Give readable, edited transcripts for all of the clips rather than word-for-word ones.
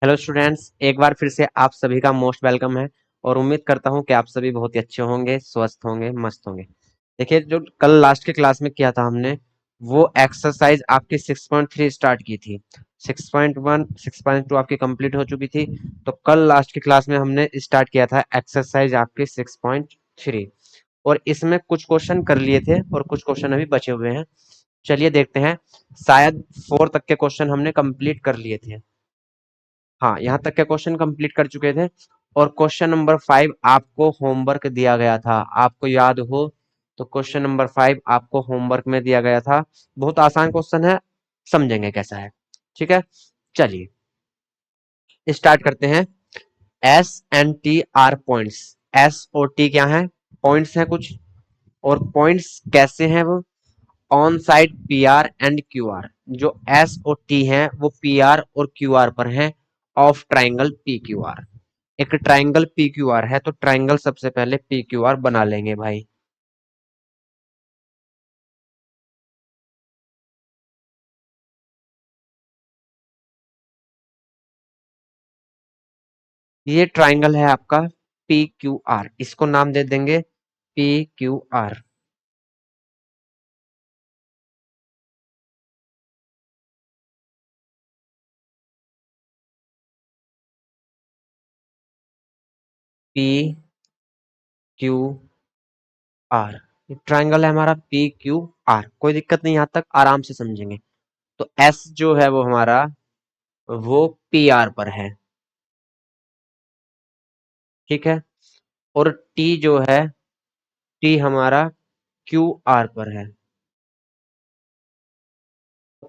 Hello students, एक बार फिर से आप सभी का मोस्ट वेलकम है। और उम्मीद करता हूं कि आप सभी बहुत ही अच्छे होंगे, स्वस्थ होंगे, मस्त होंगे। देखिए, जो कल लास्ट के क्लास में किया था हमने, वो एक्सरसाइज आपकी 6.3 स्टार्ट की थी। 6.1 6.2 आपकी कंप्लीट हो चुकी थी। तो कल लास्ट की क्लास में हमने स्टार्ट किया था एक्सरसाइज आपकी 6.3। और इसमें कुछ क्वेश्चन कर लिए थे और कुछ क्वेश्चन अभी बचे हुए हैं। चलिए देखते हैं। शायद 4 तक के क्वेश्चन हमने कंप्लीट कर लिए थे। हाँ, यहाँ तक के क्वेश्चन कंप्लीट कर चुके थे। और क्वेश्चन नंबर 5 आपको होमवर्क दिया गया था, आपको याद हो तो क्वेश्चन नंबर 5 आपको होमवर्क में दिया गया था। बहुत आसान क्वेश्चन है, समझेंगे कैसा है। ठीक है, चलिए स्टार्ट करते हैं। S and T R points. S और टी क्या है? पॉइंट्स हैं कुछ। और पॉइंट्स कैसे हैं वो? On side P R and Q R. जो एस और टी हैं वो पी आर और क्यू आर पर हैं, of triangle P Q R. एक ट्राइंगल पी क्यू आर है, तो ट्राइंगल सबसे पहले पी क्यू आर बना लेंगे भाई। ये ट्राइंगल है आपका पी क्यू आर, इसको नाम दे देंगे P Q R. P Q R, ये ट्राइंगल है हमारा पी क्यू आर। कोई दिक्कत नहीं, यहां तक आराम से समझेंगे। तो एस जो है वो हमारा, वो पी आर पर है। ठीक है। और टी जो है, टी हमारा क्यू आर पर है।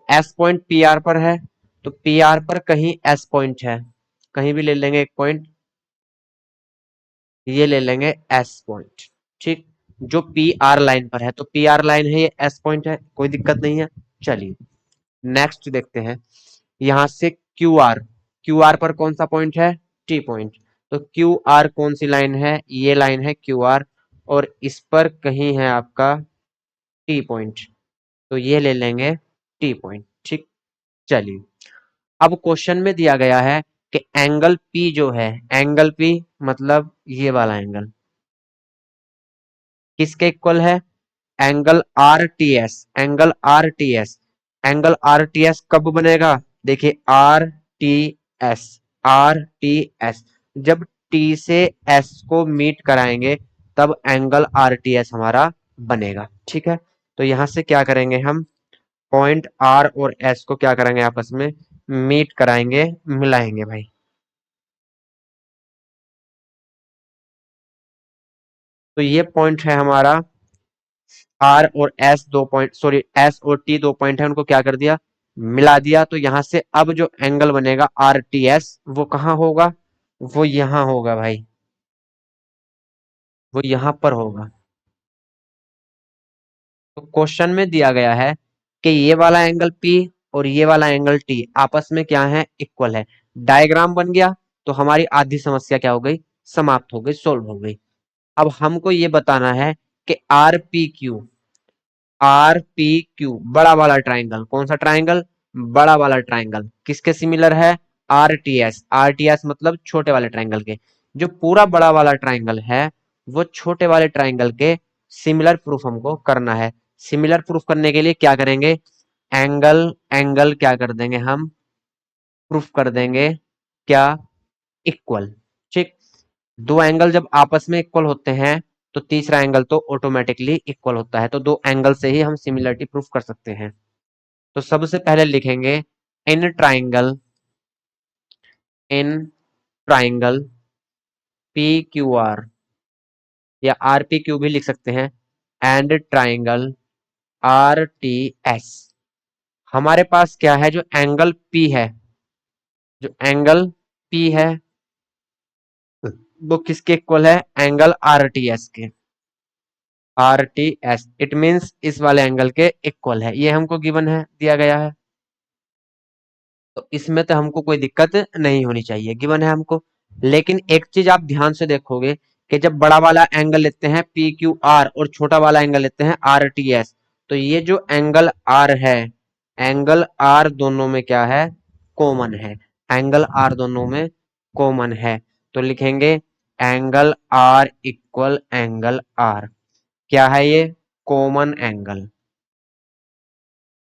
एस पॉइंट पी आर पर है, तो पी आर पर कहीं एस पॉइंट है, कहीं भी ले लेंगे एक पॉइंट। ये ले लेंगे एस पॉइंट। ठीक। जो पी आर लाइन पर है, तो पी आर लाइन है, ये एस पॉइंट है, कोई दिक्कत नहीं है। चलिए नेक्स्ट देखते हैं। यहां से क्यू आर, क्यू आर पर कौन सा पॉइंट है? T point. तो क्यू आर कौन सी लाइन है? ये लाइन है क्यू आर। और इस पर कहीं है आपका टी पॉइंट, तो ये ले लेंगे टी पॉइंट। ठीक। चलिए, अब क्वेश्चन में दिया गया है कि एंगल पी जो है, एंगल पी मतलब ये वाला एंगल किसके इक्वल है? Angle are T S. Angle are T S, angle are T S कब बनेगा? देखिए are T S, are T S जब टी से एस को मीट कराएंगे, तब एंगल आर टी एस हमारा बनेगा। ठीक है। तो यहां से क्या करेंगे हम? पॉइंट आर और एस को क्या करेंगे? आपस में मीट कराएंगे, मिलाएंगे भाई। तो ये पॉइंट है हमारा आर और एस, दो पॉइंट, सॉरी एस और टी दो पॉइंट है, उनको क्या कर दिया? मिला दिया। तो यहां से अब जो एंगल बनेगा आर टी एस, वो कहाँ होगा? वो यहां होगा भाई, वो यहां पर होगा। तो क्वेश्चन में दिया गया है कि ये वाला एंगल पी और ये वाला एंगल टी आपस में क्या है? इक्वल है। डायग्राम बन गया। तो हमारी आधी समस्या क्या हो गई? समाप्त हो गई, सोल्व हो गई। अब हमको ये बताना है कि are P Q, are P Q बड़ा वाला ट्राइंगल, कौन सा ट्राइंगल? बड़ा वाला ट्राइंगल किसके सिमिलर है? Are T S. Are T S मतलब छोटे वाले ट्राइंगल के। जो पूरा बड़ा वाला ट्राइंगल है, वो छोटे वाले ट्राइंगल के सिमिलर प्रूफ हमको करना है। सिमिलर प्रूफ करने के लिए क्या करेंगे? एंगल, एंगल क्या कर देंगे हम? प्रूफ कर देंगे क्या? इक्वल। ठीक। दो एंगल जब आपस में इक्वल होते हैं, तो तीसरा एंगल तो ऑटोमेटिकली इक्वल होता है। तो दो एंगल से ही हम सिमिलरिटी प्रूफ कर सकते हैं। तो सबसे पहले लिखेंगे in triangle, in triangle P Q R, या आर पी क्यू भी लिख सकते हैं, and triangle R T S. हमारे पास क्या है? जो एंगल पी है, जो एंगल पी है, वो किसके इक्वल है? एंगल आर टी एस के। Are T S it means इस वाले एंगल के इक्वल है। ये हमको गिवन है, दिया गया है। तो इसमें तो हमको कोई दिक्कत नहीं होनी चाहिए, गिवन है हमको। लेकिन एक चीज आप ध्यान से देखोगे कि जब बड़ा वाला एंगल लेते हैं पी क्यू आर और छोटा वाला एंगल लेते हैं आर टी एस, तो ये जो एंगल आर है, एंगल आर दोनों में क्या है? कॉमन है। एंगल आर दोनों में कॉमन है, तो लिखेंगे angle R equal angle R. क्या है ये? Common angle,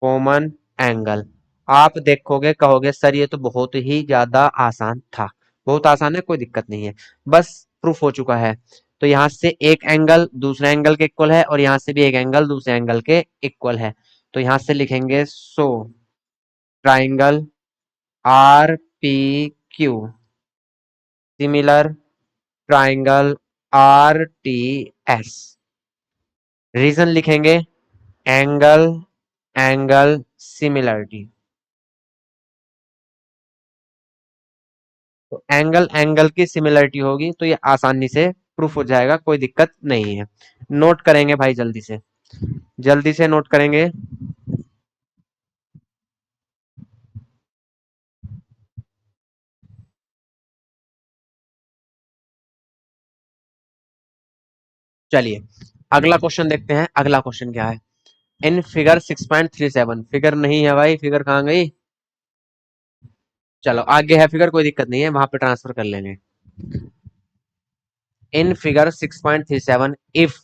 common angle. आप देखोगे कहोगे सर ये तो बहुत ही ज्यादा आसान था। बहुत आसान है, कोई दिक्कत नहीं है, बस प्रूफ हो चुका है। तो यहां से एक एंगल दूसरे एंगल के इक्वल है और यहां से भी एक एंगल दूसरे एंगल के इक्वल है। तो यहां से लिखेंगे so triangle R P Q similar triangle R T S. Reason लिखेंगे एंगल एंगल सिमिलरिटी। तो एंगल एंगल की सिमिलरिटी होगी तो ये आसानी से प्रूफ हो जाएगा, कोई दिक्कत नहीं है। नोट करेंगे भाई, जल्दी से नोट करेंगे। चलिए अगला क्वेश्चन देखते हैं। अगला क्वेश्चन क्या है? इन फिगर 6.37, फिगर नहीं है भाई, फिगर कहाँ गई? चलो आगे है फिगर, कोई दिक्कत नहीं है, वहां पे ट्रांसफर कर लेंगे। In figure 6.37 if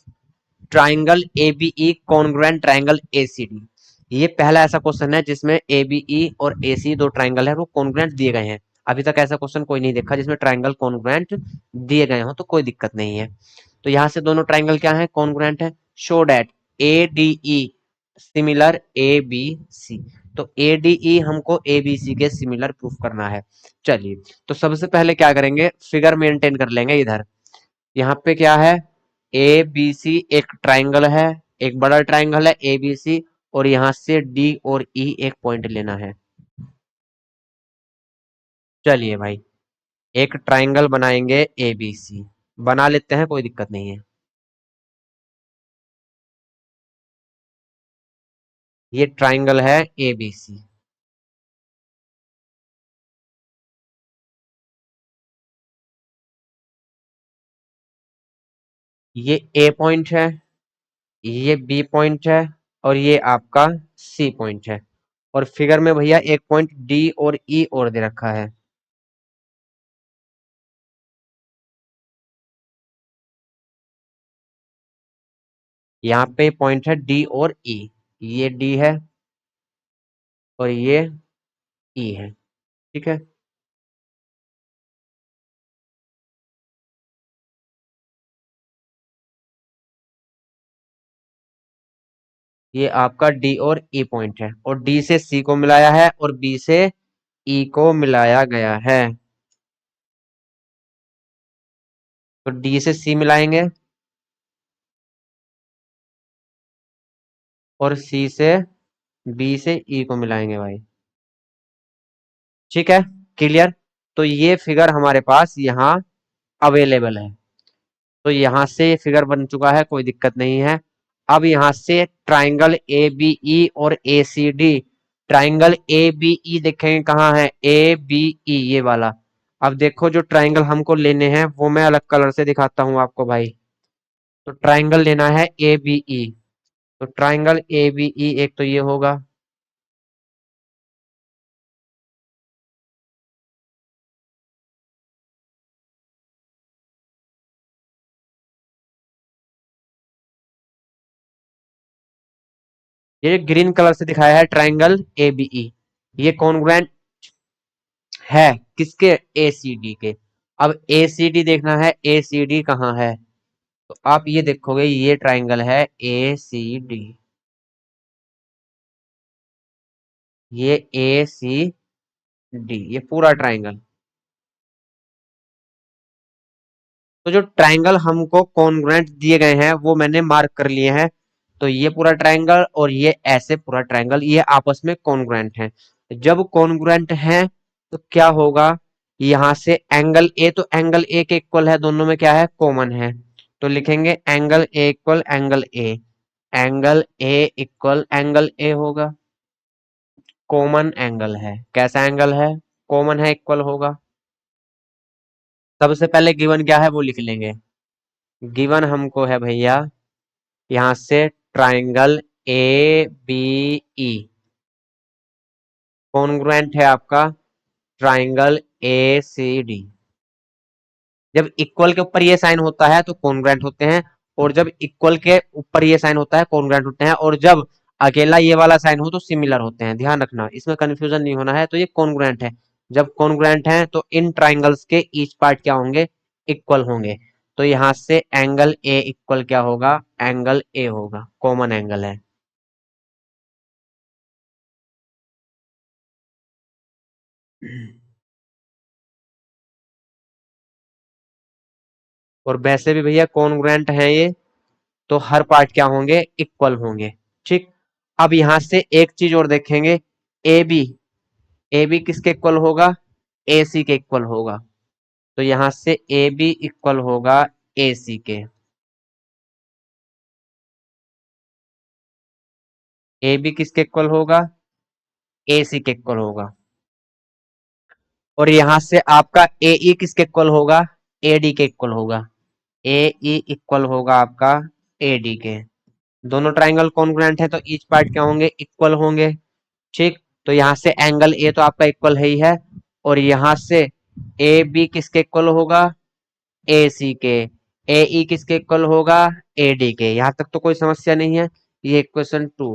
triangle ABE congruent triangle ACD. ये पहला ऐसा क्वेश्चन है जिसमें एबीई और एसी दो ट्राइंगल है वो कॉन्ग्रुएंट दिए गए हैं। अभी तक ऐसा क्वेश्चन कोई नहीं देखा जिसमें ट्राइंगल कॉन्ग्रुएंट दिए गए हो, तो कोई दिक्कत नहीं है। तो यहां से दोनों ट्राइंगल क्या है? कॉन्ग्रुएंट है। Show that A D E similar A B C. तो ए डी ई हमको ए बी सी के सिमिलर प्रूफ करना है। चलिए तो सबसे पहले क्या करेंगे, फिगर मेंटेन कर लेंगे इधर। यहाँ पे क्या है? ए बी सी एक ट्राइंगल है, एक बड़ा ट्राइंगल है ए बी सी, और यहां से डी और ई एक पॉइंट लेना है। चलिए भाई एक ट्राइंगल बनाएंगे ए बी सी, बना लेते हैं, कोई दिक्कत नहीं है। ये ट्राइंगल है ए बी सी। ये ए पॉइंट है, ये बी पॉइंट है, और ये आपका सी पॉइंट है। और फिगर में भैया एक पॉइंट डी और ई और दे रखा है। यहाँ पे पॉइंट है डी और ई। ये डी है और ये ई है, ठीक है। ये आपका डी और ई पॉइंट है, और डी से सी को मिलाया है और बी से ई को मिलाया गया है। तो डी से सी मिलाएंगे और सी से बी से ई को मिलाएंगे भाई, ठीक है। क्लियर? तो ये फिगर हमारे पास यहाँ अवेलेबल है। तो यहाँ से ये फिगर बन चुका है, कोई दिक्कत नहीं है। अब यहाँ से ट्राइंगल ए बी ई और A C D, triangle A B E देखेंगे कहाँ है? ए बी ई ये वाला। अब देखो जो ट्राइंगल हमको लेने हैं वो मैं अलग कलर से दिखाता हूँ आपको भाई। तो ट्राइंगल लेना है ए बी ई। तो ट्राइंगल ए बी ई एक तो ये होगा, ये ग्रीन कलर से दिखाया है ट्राइंगल ए बी ई। ये कॉन्ग्रुएंट है किसके? ए सी डी के। अब ए सी डी देखना है, ए सी डी कहाँ है? तो आप ये देखोगे ये ट्राइंगल है ए सी डी, ये ए सी डी, ये पूरा ट्राइंगल। तो जो ट्राइंगल हमको कॉन्ग्रुएंट दिए गए हैं वो मैंने मार्क कर लिए हैं। तो ये पूरा ट्राइंगल और ये ऐसे पूरा ट्राइंगल ये आपस में कॉन्ग्रुएंट हैं। जब कॉन्ग्रुएंट हैं तो क्या होगा? यहां से एंगल ए, तो एंगल ए के इक्वल है, दोनों में क्या है? कॉमन है। तो लिखेंगे angle A equal angle A. Angle A equal angle ए होगा, कॉमन एंगल है। कैसा एंगल है? कॉमन है, इक्वल होगा। सबसे पहले गिवन क्या है वो लिख लेंगे। गिवन हमको है भैया यहाँ से triangle A B E congruent है आपका ट्राइंगल ए सी डी। जब इक्वल के ऊपर ये साइन होता है तो कॉन्ग्रुएंट होते हैं, और जब इक्वल के ऊपर ये साइन होता है कॉन्ग्रुएंट होते हैं, और जब अकेला ये वाला साइन हो तो सिमिलर होते हैं। ध्यान रखना, इसमें कंफ्यूजन नहीं होना है। तो ये कॉन्ग्रुएंट है। जब कॉन्ग्रुएंट है तो इन ट्राइंगल्स के ईच पार्ट क्या होंगे, इक्वल होंगे। तो यहां से एंगल ए इक्वल क्या होगा, एंगल ए होगा, कॉमन एंगल है। और वैसे भी भैया कॉन्ग्रुएंट है ये, तो हर पार्ट क्या होंगे, इक्वल होंगे। ठीक। अब यहां से एक चीज और देखेंगे, ए बी, ए बी किसके इक्वल होगा, ए सी के इक्वल होगा। तो यहां से ए बी इक्वल होगा ए सी के। ए बी किसके इक्वल होगा, ए सी के इक्वल होगा। और यहां से आपका ए ई किसके इक्वल होगा, ए डी के इक्वल होगा। ए ई इक्वल होगा आपका ए डी के। दोनों ट्राइंगल कॉन्ग्रुएंट है तो ईच पार्ट क्या होंगे, इक्वल होंगे। ठीक। तो यहां से एंगल ए तो आपका इक्वल है ही है, और यहां से ए बी किसके इक्वल होगा, ए सी के। ए ई किसके इक्वल होगा, ए डी के। यहां तक तो कोई समस्या नहीं है। ये इक्वेशन टू।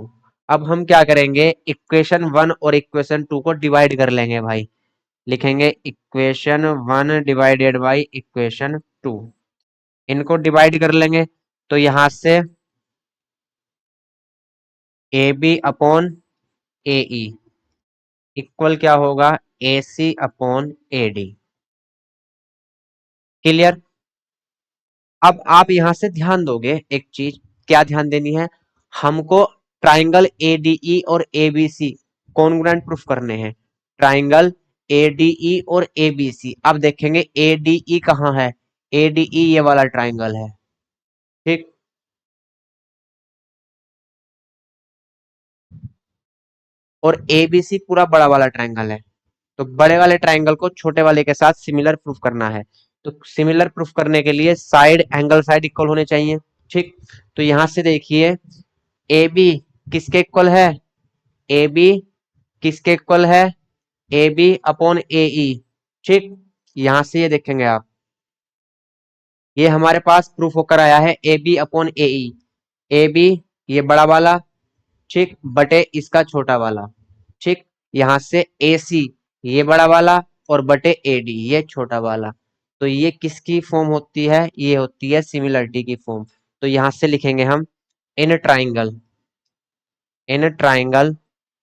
अब हम क्या करेंगे, इक्वेशन वन और इक्वेशन टू को डिवाइड कर लेंगे भाई। लिखेंगे equation one divided by equation two. इनको डिवाइड कर लेंगे। तो यहां से A B upon A E equal क्या होगा, A C upon A D. Clear. अब आप यहां से ध्यान दोगे एक चीज, क्या ध्यान देनी है हमको, ट्राइंगल एडीई और एबीसी कॉन्ग्रुएंट प्रूफ करने हैं। ट्राइंगल एडीई और एबीसी, अब देखेंगे एडीई कहाँ है, एडीई ये वाला ट्राइंगल है। ठीक। और एबीसी पूरा बड़ा वाला ट्राइंगल है। तो बड़े वाले ट्राइंगल को छोटे वाले के साथ सिमिलर प्रूफ करना है। तो सिमिलर प्रूफ करने के लिए साइड, एंगल साइड इक्वल होने चाहिए। ठीक। तो यहां से देखिए, ए बी किसके इक्वल है, ए बी किसके इक्वल है, ए बी अपॉन ए ई। ठीक। यहां से ये देखेंगे आप, ये हमारे पास प्रूफ होकर आया है A B upon A E. A B ये बड़ा वाला, ठीक, बटे इसका छोटा वाला। ठीक। यहां से ए सी ये बड़ा वाला, और बटे ए डी ये छोटा वाला। तो ये किसकी फॉर्म होती है, ये होती है सिमिलरिटी की फॉर्म। तो यहां से लिखेंगे हम, इन ट्राइंगल, इन ट्राइंगल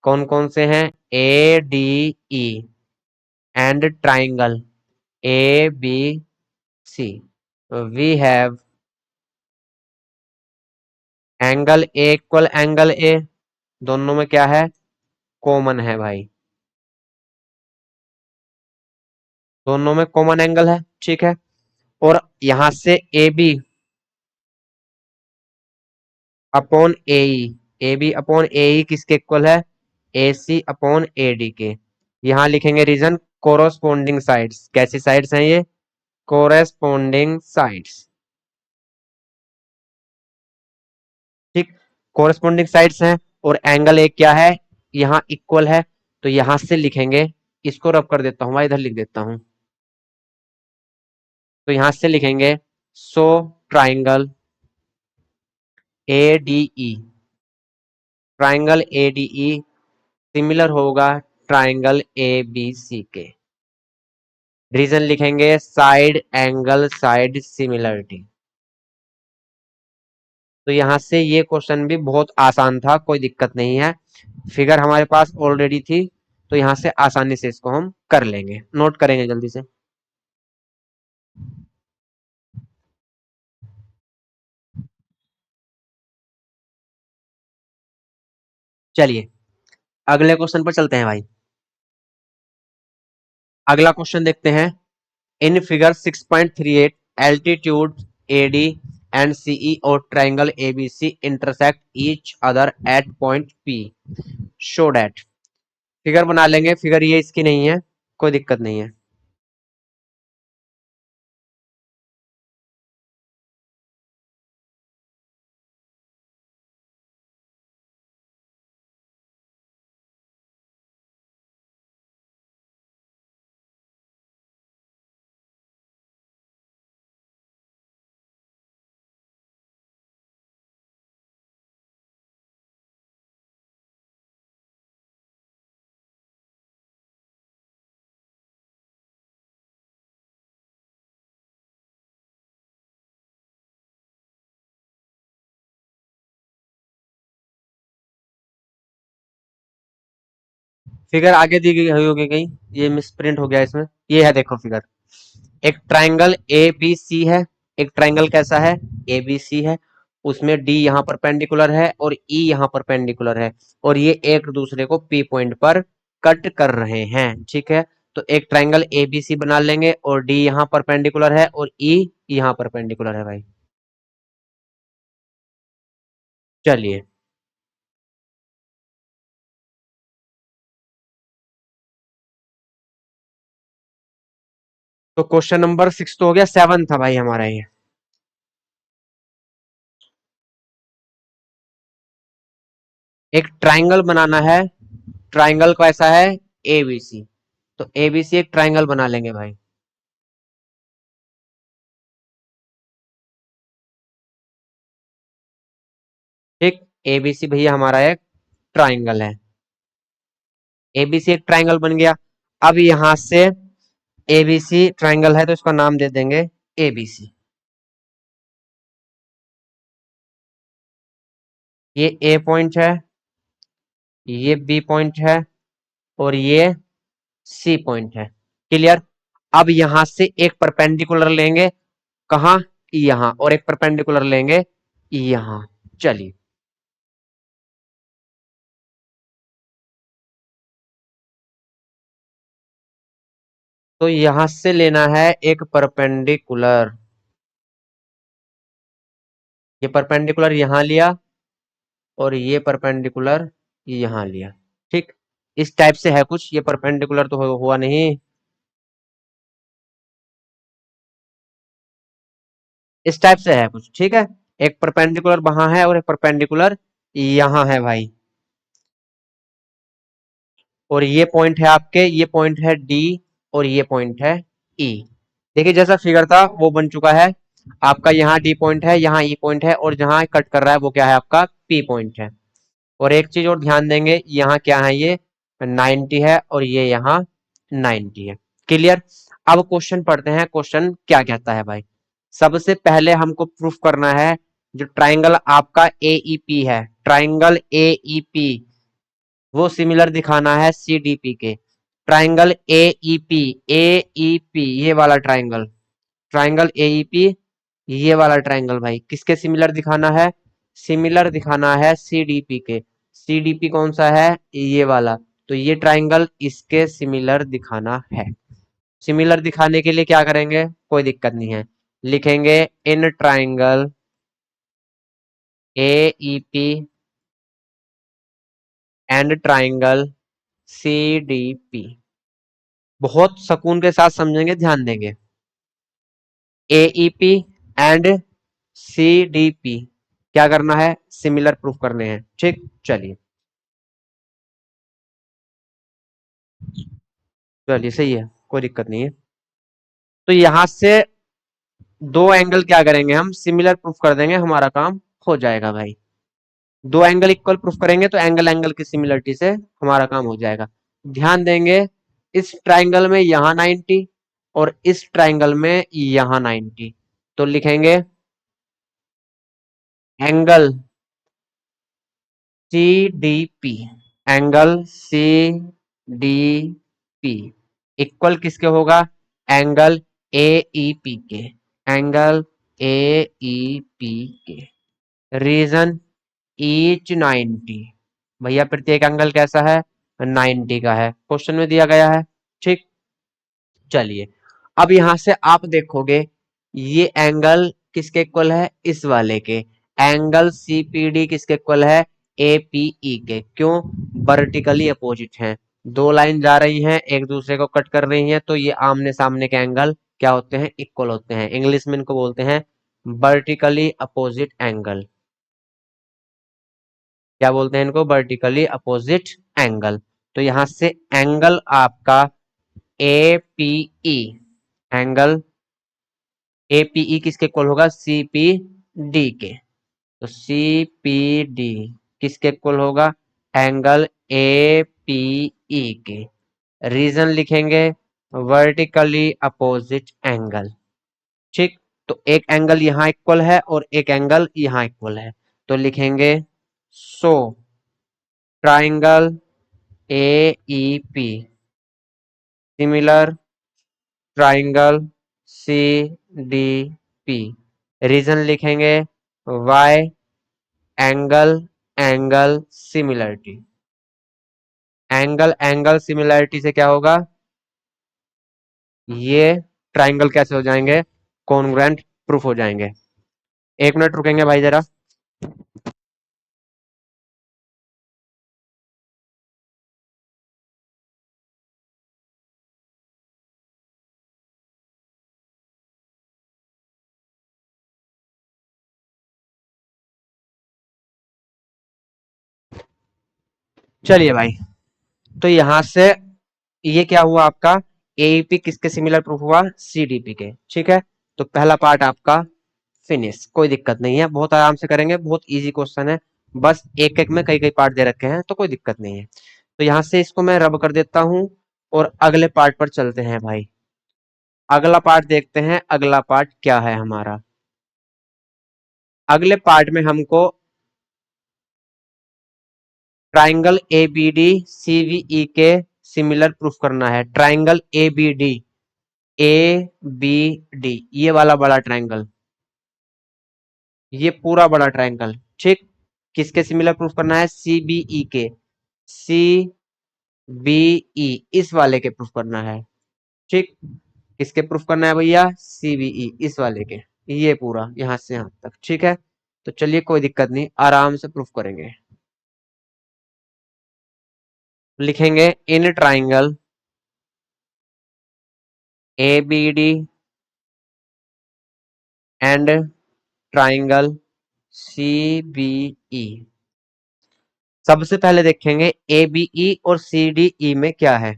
कौन कौन से हैं, A D E and triangle A B C, we have angle A equal angle A. दोनों में क्या है, कॉमन है भाई, दोनों में कॉमन एंगल है। ठीक है। और यहां से A B upon A E, A B upon A E किसके इक्वल है, ए सी अपॉन ए डी के। यहां लिखेंगे रीजन, कोरोस्पोंडिंग साइड्स। कैसी साइड्स हैं ये, कोरेस्पोंडिंग साइड्स। ठीक। कोरेस्पोंडिंग साइड्स हैं, और एंगल एक क्या है, यहाँ इक्वल है। तो यहां से लिखेंगे, इसको रब कर देता हूं मैं, इधर लिख देता हूं। तो यहां से लिखेंगे, so triangle A D E, triangle A D E similar होगा ट्राइंगल ए बी सी के। रीजन लिखेंगे, साइड एंगल साइड सिमिलरिटी। तो यहां से ये क्वेश्चन भी बहुत आसान था, कोई दिक्कत नहीं है। फिगर हमारे पास ऑलरेडी थी, तो यहां से आसानी से इसको हम कर लेंगे, नोट करेंगे जल्दी से। चलिए अगले क्वेश्चन पर चलते हैं भाई। अगला क्वेश्चन देखते हैं। In figure 6.38 altitude AD and CE और triangle ABC intersect each other at point P, show that. Figure बना लेंगे, फिगर ये इसकी नहीं है, कोई दिक्कत नहीं है। फिगर आगे दी गई होगी कहीं, ये मिस प्रिंट हो गया इसमें। ये है देखो फिगर, एक ट्राइंगल ए बी सी है। एक ट्राइंगल कैसा है, ए बी सी है। उसमें डी यहाँ परपेंडिकुलर है और ई यहाँ परपेंडिकुलर है, और ये एक दूसरे को पी पॉइंट पर कट कर रहे हैं, ठीक है। तो एक ट्राइंगल ए बी सी बना लेंगे, और डी यहाँ परपेंडिकुलर है और ई यहाँ परपेंडिकुलर है भाई। चलिए, तो क्वेश्चन नंबर 6 तो हो गया, 7 था भाई हमारा ये। एक ट्राइंगल बनाना है, ट्राइंगल कैसा है, एबीसी। तो एबीसी एक ट्राइंगल बना लेंगे भाई। ठीक, एबीसी भैया हमारा एक ट्राइंगल है। एबीसी एक ट्राइंगल बन गया। अब यहां से एबीसी ट्राइंगल है तो इसका नाम दे देंगे एबीसी। ये ए पॉइंट है, ये बी पॉइंट है, और ये सी पॉइंट है। क्लियर। अब यहां से एक परपेंडिकुलर लेंगे, कहा, यहां, और एक परपेंडिकुलर लेंगे यहां। चलिए, तो यहां से लेना है एक परपेंडिकुलर। ये परपेंडिकुलर यहां लिया, और ये परपेंडिकुलर यहां लिया। ठीक, इस टाइप से है कुछ, ये परपेंडिकुलर तो हुआ नहीं, इस टाइप से है कुछ, ठीक है। एक परपेंडिकुलर वहां है और एक परपेंडिकुलर यहां है भाई। और ये पॉइंट है आपके, ये पॉइंट है डी, और ये पॉइंट है ई। देखिए जैसा फिगर था वो बन चुका है। आपका यहाँ डी पॉइंट है, यहाँ ई पॉइंट है, और जहां कट कर रहा है वो क्या है, आपका पी पॉइंट है। और एक चीज और ध्यान देंगे, यहाँ क्या है, ये 90 है, और ये यहाँ 90 है। क्लियर। अब क्वेश्चन पढ़ते हैं, क्वेश्चन क्या कहता है भाई। सबसे पहले हमको प्रूफ करना है, जो ट्राइंगल आपका एईपी है, ट्राइंगल एईपी, वो सिमिलर दिखाना है सीडीपी के। ट्राइंगल एईपी, एईपी ये वाला ट्राइंगल, ट्राइंगल एईपी ये वाला ट्राइंगल भाई किसके सिमिलर दिखाना है, सिमिलर दिखाना है सीडीपी के। सीडीपी कौन सा है, ये वाला। तो ये ट्राइंगल इसके सिमिलर दिखाना है। सिमिलर दिखाने के लिए क्या करेंगे, कोई दिक्कत नहीं है, लिखेंगे in triangle AEP and triangle CDP. बहुत सुकून के साथ समझेंगे, ध्यान देंगे। एईपी एंड सीडीपी क्या करना है, सिमिलर प्रूफ करने हैं। ठीक, चलिए, चलिए सही है, कोई दिक्कत नहीं है। तो यहां से दो एंगल क्या करेंगे, हम सिमिलर प्रूफ कर देंगे, हमारा काम हो जाएगा भाई। दो एंगल इक्वल प्रूफ करेंगे तो एंगल एंगल की सिमिलरिटी से हमारा काम हो जाएगा। ध्यान देंगे, इस ट्राइंगल में यहां 90, और इस ट्राइंगल में यहां 90। तो लिखेंगे angle C D P, angle C D P equal किसके होगा, एंगल ए ई पी के, एंगल ए ई पी के। रीजन ईच 90, भैया प्रत्येक एंगल कैसा है, 90 का है, क्वेश्चन में दिया गया है। ठीक, चलिए, अब यहां से आप देखोगे ये एंगल किसके इक्वल है, इस वाले के। एंगल सीपीडी किसके इक्वल है, एपीई के। क्यों, वर्टिकली अपोजिट हैं, दो लाइन जा रही हैं एक दूसरे को कट कर रही हैं, तो ये आमने सामने के एंगल क्या होते हैं, इक्वल होते हैं। इंग्लिश में इनको बोलते हैं वर्टिकली अपोजिट एंगल। क्या बोलते हैं इनको, वर्टिकली अपोजिट एंगल। तो यहां से एंगल आपका एपीई, एंगल एपीई किसके इक्वल होगा, सीपीडी के। तो सीपीडी किसके इक्वल होगा, एंगल एपीई के। रीजन लिखेंगे वर्टिकली अपोजिट एंगल। ठीक, तो एक एंगल यहां इक्वल है और एक एंगल यहां इक्वल है, तो लिखेंगे so triangle AEP similar triangle CDP। Reason लिखेंगे by angle angle similarity. Angle angle similarity से क्या होगा, ये ट्राइंगल कैसे हो जाएंगे, कॉन्ग्रुएंट प्रूफ हो जाएंगे। 1 मिनट रुकेंगे भाई जरा। चलिए भाई, तो यहां से ये क्या हुआ आपका, एईपी किसके सिमिलर प्रूफ हुआ, सीडीपी के। ठीक है, तो पहला पार्ट आपका फिनिश, कोई दिक्कत नहीं है, बहुत आराम से करेंगे, बहुत इजी क्वेश्चन है। बस एक एक में कई कई पार्ट दे रखे हैं तो कोई दिक्कत नहीं है। तो यहां से इसको मैं रब कर देता हूं और अगले पार्ट पर चलते हैं भाई। अगला पार्ट देखते हैं, अगला पार्ट क्या है हमारा। अगले पार्ट में हमको ट्राइंगल एबीडी सीवीई के सिमिलर प्रूफ करना है। Triangle ABD, A B D, ये वाला बड़ा ट्राइंगल, ये पूरा बड़ा ट्राइंगल। ठीक, किसके सिमिलर प्रूफ करना है, सीबीई के। सी बी ई, इस वाले के प्रूफ करना है। ठीक, किसके प्रूफ करना है भैया, सीबीई, इस वाले के। ये पूरा यहां से यहां तक। ठीक है, तो चलिए कोई दिक्कत नहीं, आराम से प्रूफ करेंगे। लिखेंगे in triangle A B D and triangle C B E. सबसे पहले देखेंगे ए बी ई और सी डी ई में क्या है।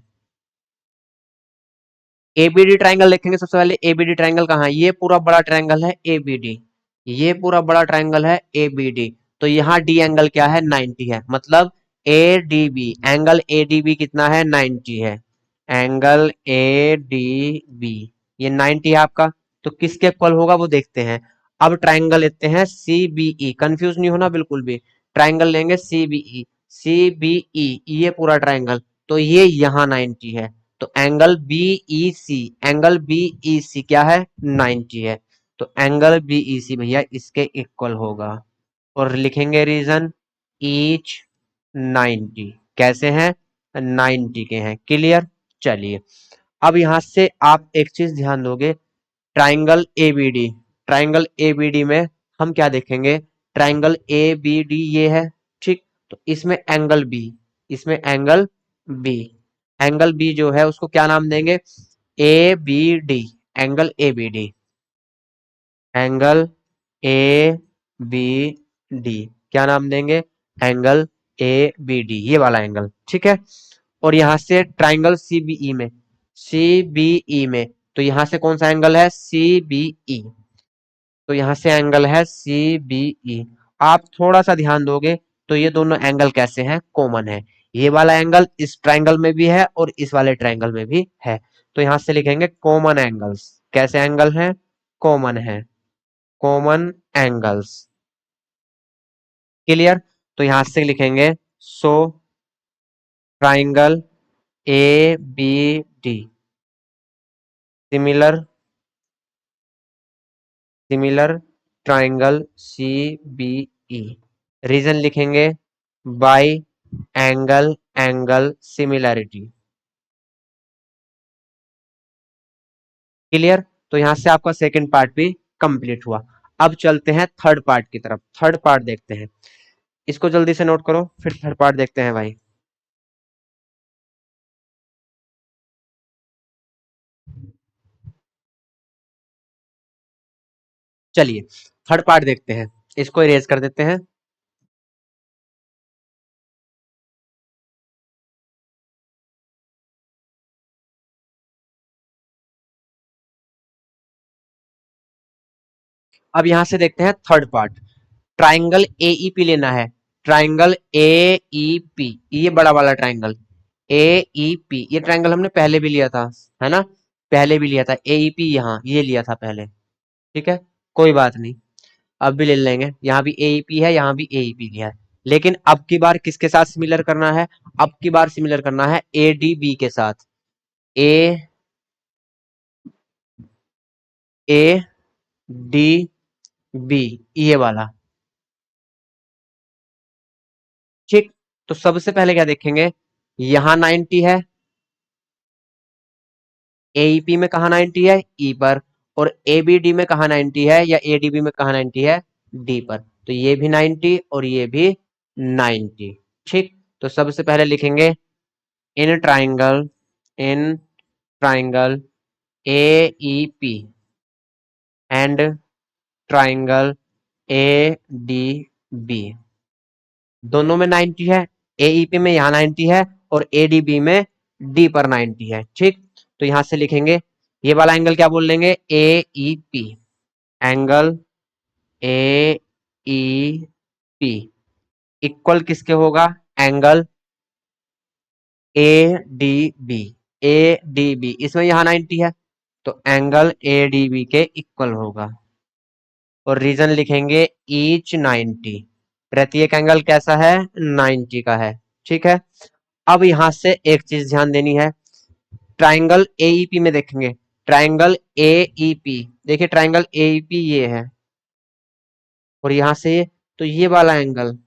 एबीडी ट्राइंगल देखेंगे सबसे पहले। एबीडी ट्राइंगल कहाँ है, ये पूरा बड़ा ट्राइंगल है एबीडी, ये पूरा बड़ा ट्राइंगल है एबीडी। तो यहाँ डी एंगल क्या है, 90 है, मतलब एडीबी, एंगल एडीबी कितना है, 90 है। एंगल एडीबी ये 90 है आपका। तो किसके इक्वल होगा वो देखते हैं। अब ट्राइंगल लेते हैं सीबीई, कंफ्यूज नहीं होना बिल्कुल भी। ट्राइंगल लेंगे सीबीई, सीबीई ये पूरा ट्राइंगल, तो ये यहाँ 90 है। तो एंगल बीईसी, एंगल बीईसी क्या है, 90 है। तो एंगल बीईसी भैया इसके इक्वल होगा। और लिखेंगे रीजन, ईच 90, कैसे हैं, 90 के हैं। क्लियर। चलिए, अब यहां से आप एक चीज ध्यान दोगे, ट्राइंगल एबीडी, ट्राइंगल एबीडी में हम क्या देखेंगे, ट्राइंगल एबीडी ये है। ठीक, तो इसमें एंगल बी, इसमें एंगल बी, एंगल बी जो है उसको क्या नाम देंगे, A B D, angle A B D, angle A B D क्या नाम देंगे, एंगल ए बी डी, ये वाला एंगल। ठीक है, और यहां से ट्राइंगल सीबीई में, सीबीई में, तो यहां से कौन सा एंगल है, सीबीई, तो यहां से एंगल है सीबीई। आप थोड़ा सा ध्यान दोगे तो ये दोनों एंगल कैसे हैं, कॉमन है। ये वाला एंगल इस ट्राइंगल में भी है और इस वाले ट्राइंगल में भी है। तो यहां से लिखेंगे कॉमन एंगल्स, कैसे एंगल हैं, कॉमन है, कॉमन एंगल्स। क्लियर। तो यहां से लिखेंगे so triangle A B D similar, similar triangle C B E. Reason लिखेंगे by angle angle similarity. Clear. तो यहां से आपका सेकंड पार्ट भी कंप्लीट हुआ। अब चलते हैं थर्ड पार्ट की तरफ, थर्ड पार्ट देखते हैं। इसको जल्दी से नोट करो, फिर थर्ड पार्ट देखते हैं भाई। चलिए थर्ड पार्ट देखते हैं, इसको इरेज कर देते हैं। अब यहां से देखते हैं थर्ड पार्ट। ट्राइंगल एईपी लेना है, ट्राइंगल एईपी, ये बड़ा वाला ट्राइंगल एईपी, ये ट्राइंगल हमने पहले भी लिया था, है ना, पहले भी लिया था एईपी, यहाँ ये लिया था पहले। ठीक है, कोई बात नहीं, अब भी ले लेंगे। यहाँ भी एईपी है, यहाँ भी एईपी लिया है, लेकिन अब की बार किसके साथ सिमिलर करना है, अब की बार सिमिलर करना है ए डी बी के साथ। ए ए डी बी, ये वाला। ठीक, तो सबसे पहले क्या देखेंगे, यहां 90 है, एईपी में कहा 90 है, ई पर, और एबीडी में कहा 90 है, या एडीबी में कहा 90 है, डी पर। तो ये भी 90 और ये भी 90। ठीक, तो सबसे पहले लिखेंगे in triangle A E P and triangle A D B, दोनों में 90 है। एईपी में यहाँ 90 है और एडीबी में डी पर 90 है। ठीक, तो यहां से लिखेंगे ये वाला एंगल क्या बोल लेंगे, A E P, angle A E P equal किसके होगा, angle A D B. A D B इसमें यहाँ 90 है, तो एंगल ए डी बी के इक्वल होगा। और रीजन लिखेंगे ईच 90, प्रत्येक एंगल कैसा है, 90 का है। ठीक है, अब यहां से एक चीज ध्यान देनी है, ट्राइंगल एईपी में देखेंगे, ट्राइंगल एईपी, देखिए ट्राइंगल एईपी ये है, और यहां से ये, तो ये वाला एंगल।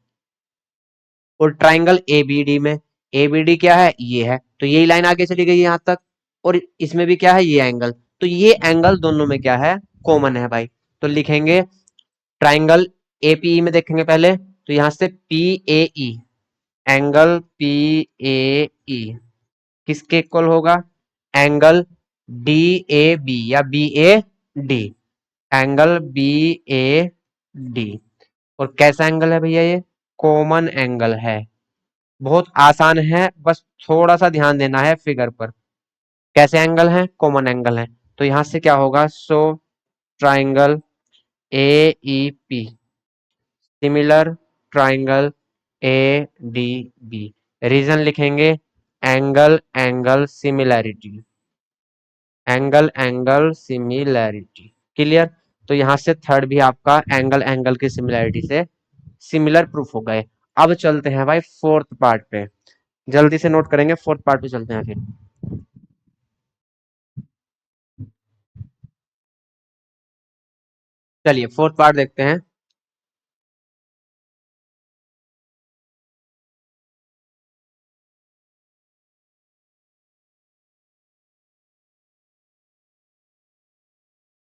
और ट्राइंगल एबीडी में, एबीडी क्या है, ये है, तो यही लाइन आगे चली गई यहां तक, और इसमें भी क्या है, ये एंगल। तो ये एंगल दोनों में क्या है, कॉमन है भाई। तो लिखेंगे ट्राइंगल एपीई में देखेंगे पहले, तो यहां से P A E, angle P A E किसके इक्वल होगा, एंगल डी ए बी या B A D, angle B A D. और कैसा एंगल है भैया, ये कॉमन एंगल है। बहुत आसान है, बस थोड़ा सा ध्यान देना है फिगर पर। कैसे एंगल है, कॉमन एंगल है। तो यहां से क्या होगा, so triangle A E P similar triangle A D B, reason लिखेंगे angle angle similarity, angle angle similarity. Clear, तो यहां से थर्ड भी आपका एंगल एंगल की सिमिलैरिटी से सिमिलर प्रूफ हो गए। अब चलते हैं भाई फोर्थ पार्ट पे, जल्दी से नोट करेंगे, फोर्थ पार्ट पे चलते हैं फिर। चलिए फोर्थ पार्ट देखते हैं।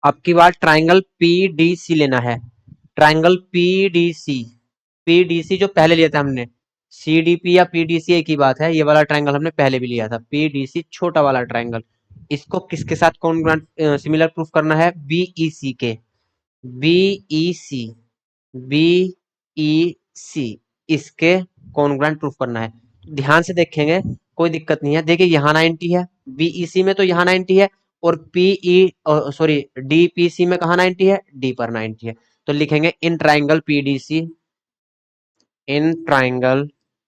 अब की बार ट्राइंगल पीडीसी लेना है, ट्राइंगल पीडीसी, पीडीसी जो पहले लिया था हमने, सीडीपी या पीडीसी एक ही बात है, ये वाला ट्राइंगल हमने पहले भी लिया था, पीडीसी छोटा वाला ट्राइंगल। इसको किसके साथ कौन सिमिलर प्रूफ करना है, बीईसी के, बीईसी, बीईसी इसके कॉन्ग्रुएंट प्रूफ करना है। ध्यान से देखेंगे, कोई दिक्कत नहीं है। देखिए यहाँ 90 है, बीईसी में तो यहाँ 90 है, और पीई सॉरी डीपीसी में कहा 90 है, डी पर 90 है। तो लिखेंगे in triangle PDC, in triangle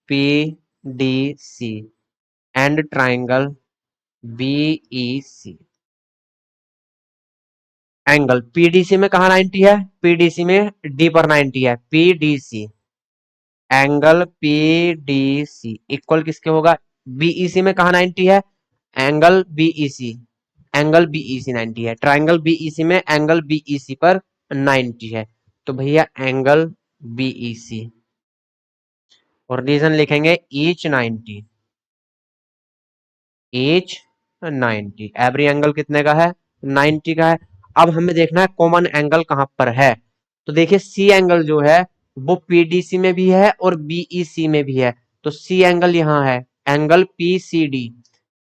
PDC and triangle BEC, angle PDC में कहा 90 है, पीडीसी में डी पर 90 है, पीडीसी, एंगल पीडीसी इक्वल किसके होगा, बीईसी में कहा 90 है, एंगल बीईसी, एंगल बीईसी 90 है, ट्राइंगल बीईसी में एंगल बीईसी पर 90 है। तो भैया एंगल बीईसी, और रीजन लिखेंगे ईच 90, ईच 90, एवरी एंगल कितने का है, 90 का है। अब हमें देखना है कॉमन एंगल कहां पर है। तो देखिए सी एंगल जो है वो पीडीसी में भी है और बीईसी में भी है, तो सी एंगल यहाँ है, एंगल पीसीडी।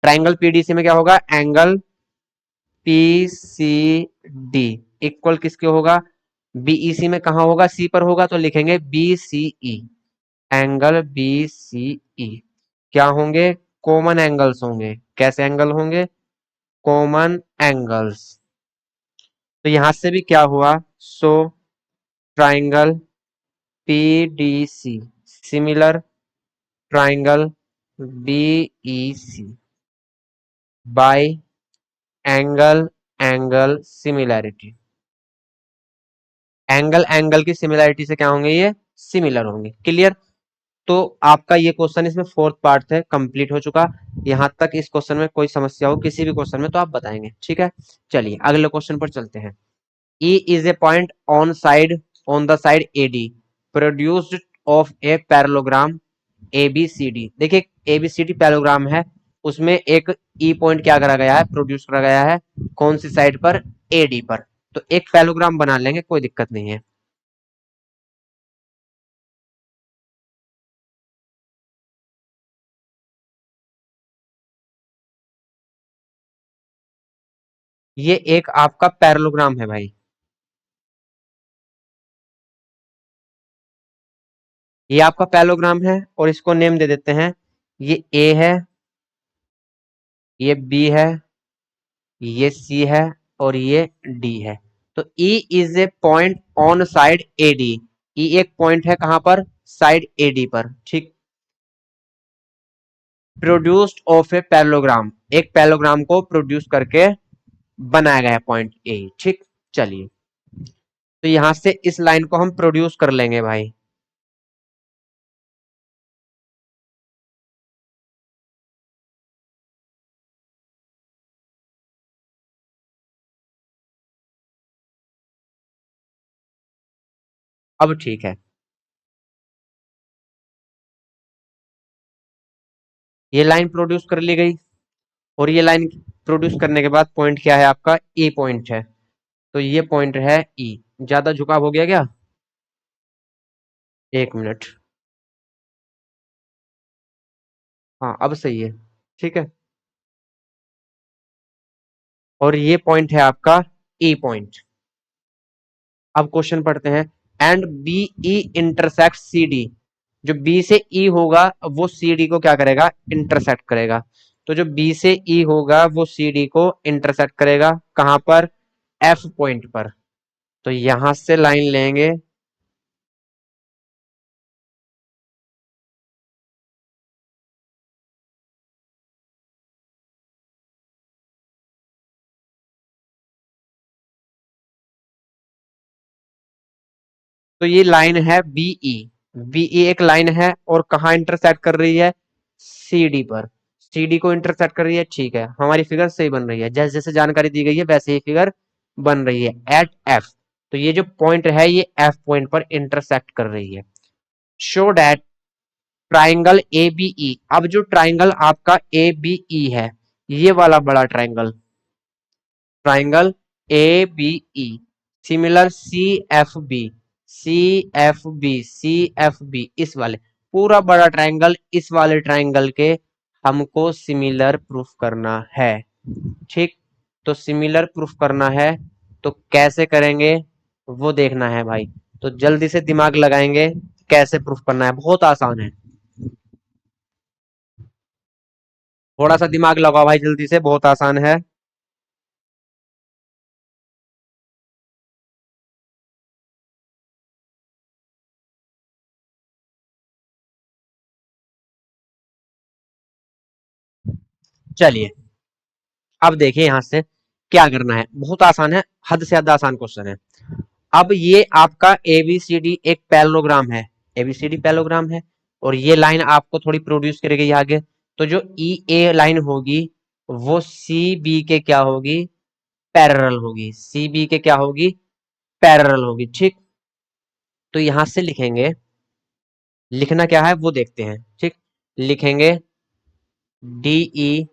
ट्राइंगल पीडीसी में क्या होगा, एंगल पीसीडी इक्वल किसके होगा, बीईसी में कहा होगा, सी पर होगा, तो लिखेंगे बीसीई, एंगल बीसीई क्या होंगे, कॉमन एंगल्स होंगे। कैसे एंगल होंगे, कॉमन एंगल्स। तो यहां से भी क्या हुआ, so triangle PDC similar triangle BEC bye angle angle similarity, angle angle की सिमिलैरिटी से क्या होंगे, ये सिमिलर होंगे। क्लियर, तो आपका ये क्वेश्चन इसमें फोर्थ पार्ट है, कंप्लीट हो चुका। यहाँ तक इस क्वेश्चन में कोई समस्या हो किसी भी क्वेश्चन में तो आप बताएंगे, ठीक है। चलिए अगले क्वेश्चन पर चलते हैं। E is a point on the side AD produced of a parallelogram ABCD। देखिए ABCD पैरेललोग्राम है, उसमें एक E पॉइंट क्या करा गया है, प्रोड्यूस करा गया है, कौन सी साइड पर, AD पर। तो एक पैरेललोग्राम बना लेंगे, कोई दिक्कत नहीं है। ये एक आपका पैरेललोग्राम है भाई, ये आपका पैरेललोग्राम है और इसको नेम दे देते हैं। ये A है, ये B है, ये C है और ये D है। तो E is a point on side AD। E एक पॉइंट है कहां पर, साइड AD पर, ठीक। प्रोड्यूस्ड ऑफ ए पैरेललोग्राम, एक पैरेललोग्राम को प्रोड्यूस करके बनाया गया पॉइंट ए, ठीक। चलिए तो यहां से इस लाइन को हम प्रोड्यूस कर लेंगे भाई। अब ठीक है, ये लाइन प्रोड्यूस कर ली गई और ये लाइन प्रोड्यूस करने के बाद पॉइंट क्या है आपका, ए पॉइंट है। तो ये पॉइंट है ई। ज्यादा झुकाव हो गया क्या, एक मिनट। हाँ अब सही है, ठीक है। और ये पॉइंट है आपका ई पॉइंट। अब क्वेश्चन पढ़ते हैं। And B E intersect C D, जो बी से ई होगा वो सी डी को क्या करेगा, इंटरसेक्ट करेगा। तो जो बी से ई होगा वो सी डी को इंटरसेक्ट करेगा, कहां पर, एफ पॉइंट पर। तो यहां से लाइन लेंगे, तो ये लाइन है बीई। बीई एक लाइन है और कहाँ इंटरसेक्ट कर रही है, सी डी पर। सी डी को इंटरसेक्ट कर रही है, ठीक है। हमारी फिगर सही बन रही है, जैसे जैसे जानकारी दी गई है वैसे ही फिगर बन रही है एट एफ। तो ये जो पॉइंट है ये एफ पॉइंट पर इंटरसेक्ट कर रही है। Show that triangle A B E. अब जो ट्राइंगल आपका ए बी ई है, ये वाला बड़ा triangle, triangle A B E, similar C F B, C F B, C F B, इस वाले पूरा बड़ा ट्राइंगल, इस वाले ट्राइंगल के हमको सिमिलर प्रूफ करना है, ठीक। तो सिमिलर प्रूफ करना है तो कैसे करेंगे वो देखना है भाई। तो जल्दी से दिमाग लगाएंगे, कैसे प्रूफ करना है, बहुत आसान है। थोड़ा सा दिमाग लगाओ भाई जल्दी से, बहुत आसान है। चलिए अब देखिए यहां से क्या करना है, बहुत आसान है, हद से ज्यादा आसान क्वेश्चन है। अब ये आपका एबीसीडी एक पैरेललोग्राम है, एबीसीडी पैरेललोग्राम है और ये लाइन आपको थोड़ी प्रोड्यूस करेगी आगे। तो जो ई ए लाइन होगी वो सी बी के क्या होगी, पैरेलल होगी, सी बी के क्या होगी, पैरेलल होगी, ठीक। तो यहां से लिखेंगे, लिखना क्या है वो देखते हैं, ठीक। लिखेंगे D E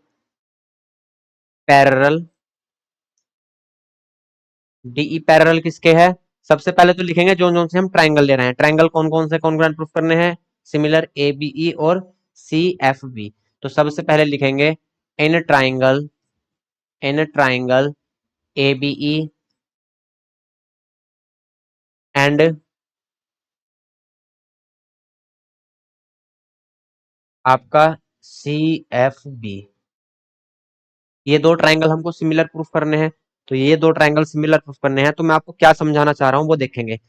parallel, DE parallel किसके है, सबसे पहले तो लिखेंगे जो जो से हम ट्राइंगल ले रहे हैं, ट्राइंगल कौन कौन प्रूफ करने हैं, सिमिलर ए बी ई और सी एफ बी। तो सबसे पहले लिखेंगे in triangle, in triangle A B E and आपका सी एफ बी, ये दो ट्राइंगल हमको सिमिलर प्रूफ करने हैं। तो ये दो ट्राइंगल सिमिलर प्रूफ करने हैं, तो मैं आपको क्या समझाना चाह रहा हूं वो देखेंगे।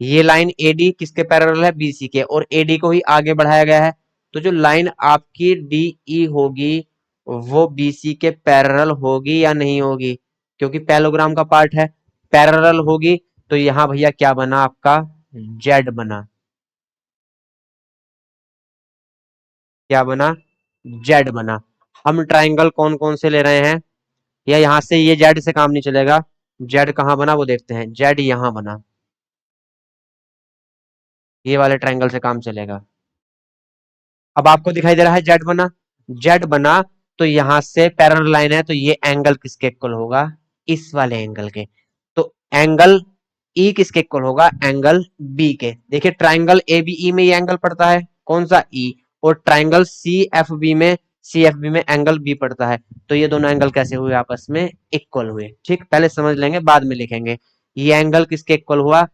ये लाइन एडी किसके पैरेलल है, बीसी के, और एडी को ही आगे बढ़ाया गया है। तो जो लाइन आपकी डीई होगी वो बीसी के पैरेलल होगी या नहीं होगी, क्योंकि पैरेललोग्राम का पार्ट है, पैरेलल होगी। तो यहां भैया क्या बना आपका, जेड बना। क्या बना, जेड बना। हम ट्राइंगल कौन कौन से ले रहे हैं, या यहां से ये जेड से काम नहीं चलेगा, जेड कहां बना वो देखते हैं, जेड यहां बना, ये वाले ट्राइंगल से काम चलेगा। अब आपको दिखाई दे रहा है जेड बना, जेड बना, तो यहां से पैरेलल लाइन है, तो ये एंगल किसके इक्वल होगा, इस वाले एंगल के। तो एंगल ई किसके इक्वल होगा, एंगल बी के। देखिए ट्राइंगल ए बी ई में ये एंगल पड़ता है, कौन सा, ई। और ट्राइंगल सी एफ बी में एंगल बी पड़ता है। तो ये दोनों एंगल कैसे हुए, आपस में इक्वल हुए। ठीक, पहले समझ लेंगे बाद में लिखेंगे। ये एंगल किसके इक्वल हुआ,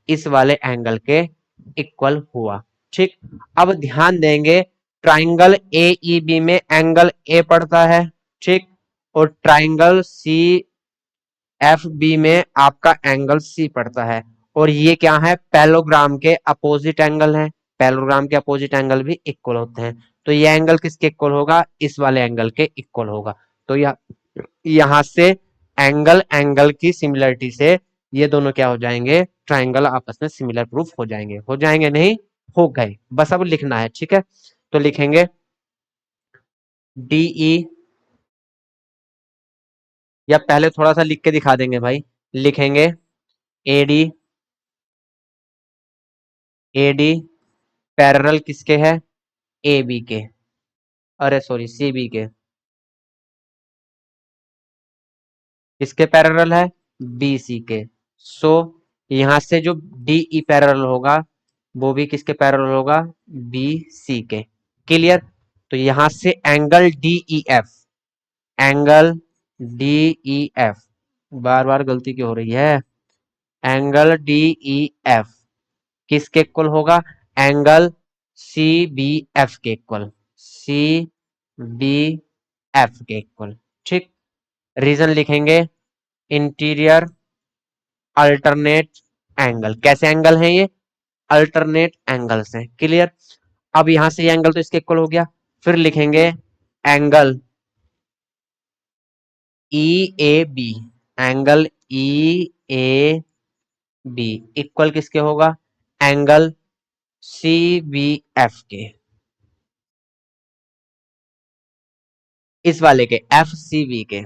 इस वाले एंगल के इक्वल हुआ। ठीक, अब ध्यान देंगे, ट्राइंगल ए ई बी में एंगल ए पड़ता है, ठीक, और ट्राइंगल सी एफ बी में आपका एंगल सी पड़ता है। और ये क्या है, पैरेललोग्राम के अपोजिट एंगल है, पैरेललोग्राम के अपोजिट एंगल भी इक्वल होते हैं। तो ये एंगल किसके इक्वल होगा, इस वाले एंगल के इक्वल होगा। तो यहां से एंगल एंगल की सिमिलरिटी से ये दोनों क्या हो जाएंगे, ट्राइंगल आपस में सिमिलर प्रूफ हो जाएंगे, हो जाएंगे नहीं, हो गए। बस अब लिखना है, ठीक है। तो लिखेंगे डीई, या पहले थोड़ा सा लिख के दिखा देंगे भाई, लिखेंगे एडी, एडी पैरेलल किसके है, ए बी के, अरे सॉरी सी बी के, किसके पैरेलल है, बी सी के। सो यहां से जो डी ई पैरेलल होगा वो भी किसके पैरेलल होगा, बी सी के। क्लियर। तो यहां से angle D E F, angle D E F, बार बार गलती क्यों हो रही है, एंगल डी ई एफ किसके इक्वल होगा, एंगल सी बी एफ के इक्वल, सी बी एफ के इक्वल। ठीक, रीजन लिखेंगे इंटीरियर अल्टरनेट एंगल, कैसे एंगल है ये, अल्टरनेट एंगल्स हैं। क्लियर। अब यहां से ये एंगल तो इसके इक्वल हो गया, फिर लिखेंगे angle E A B, angle E A B equal किसके होगा, एंगल सी बी एफ के, इस वाले के एफ सी बी के,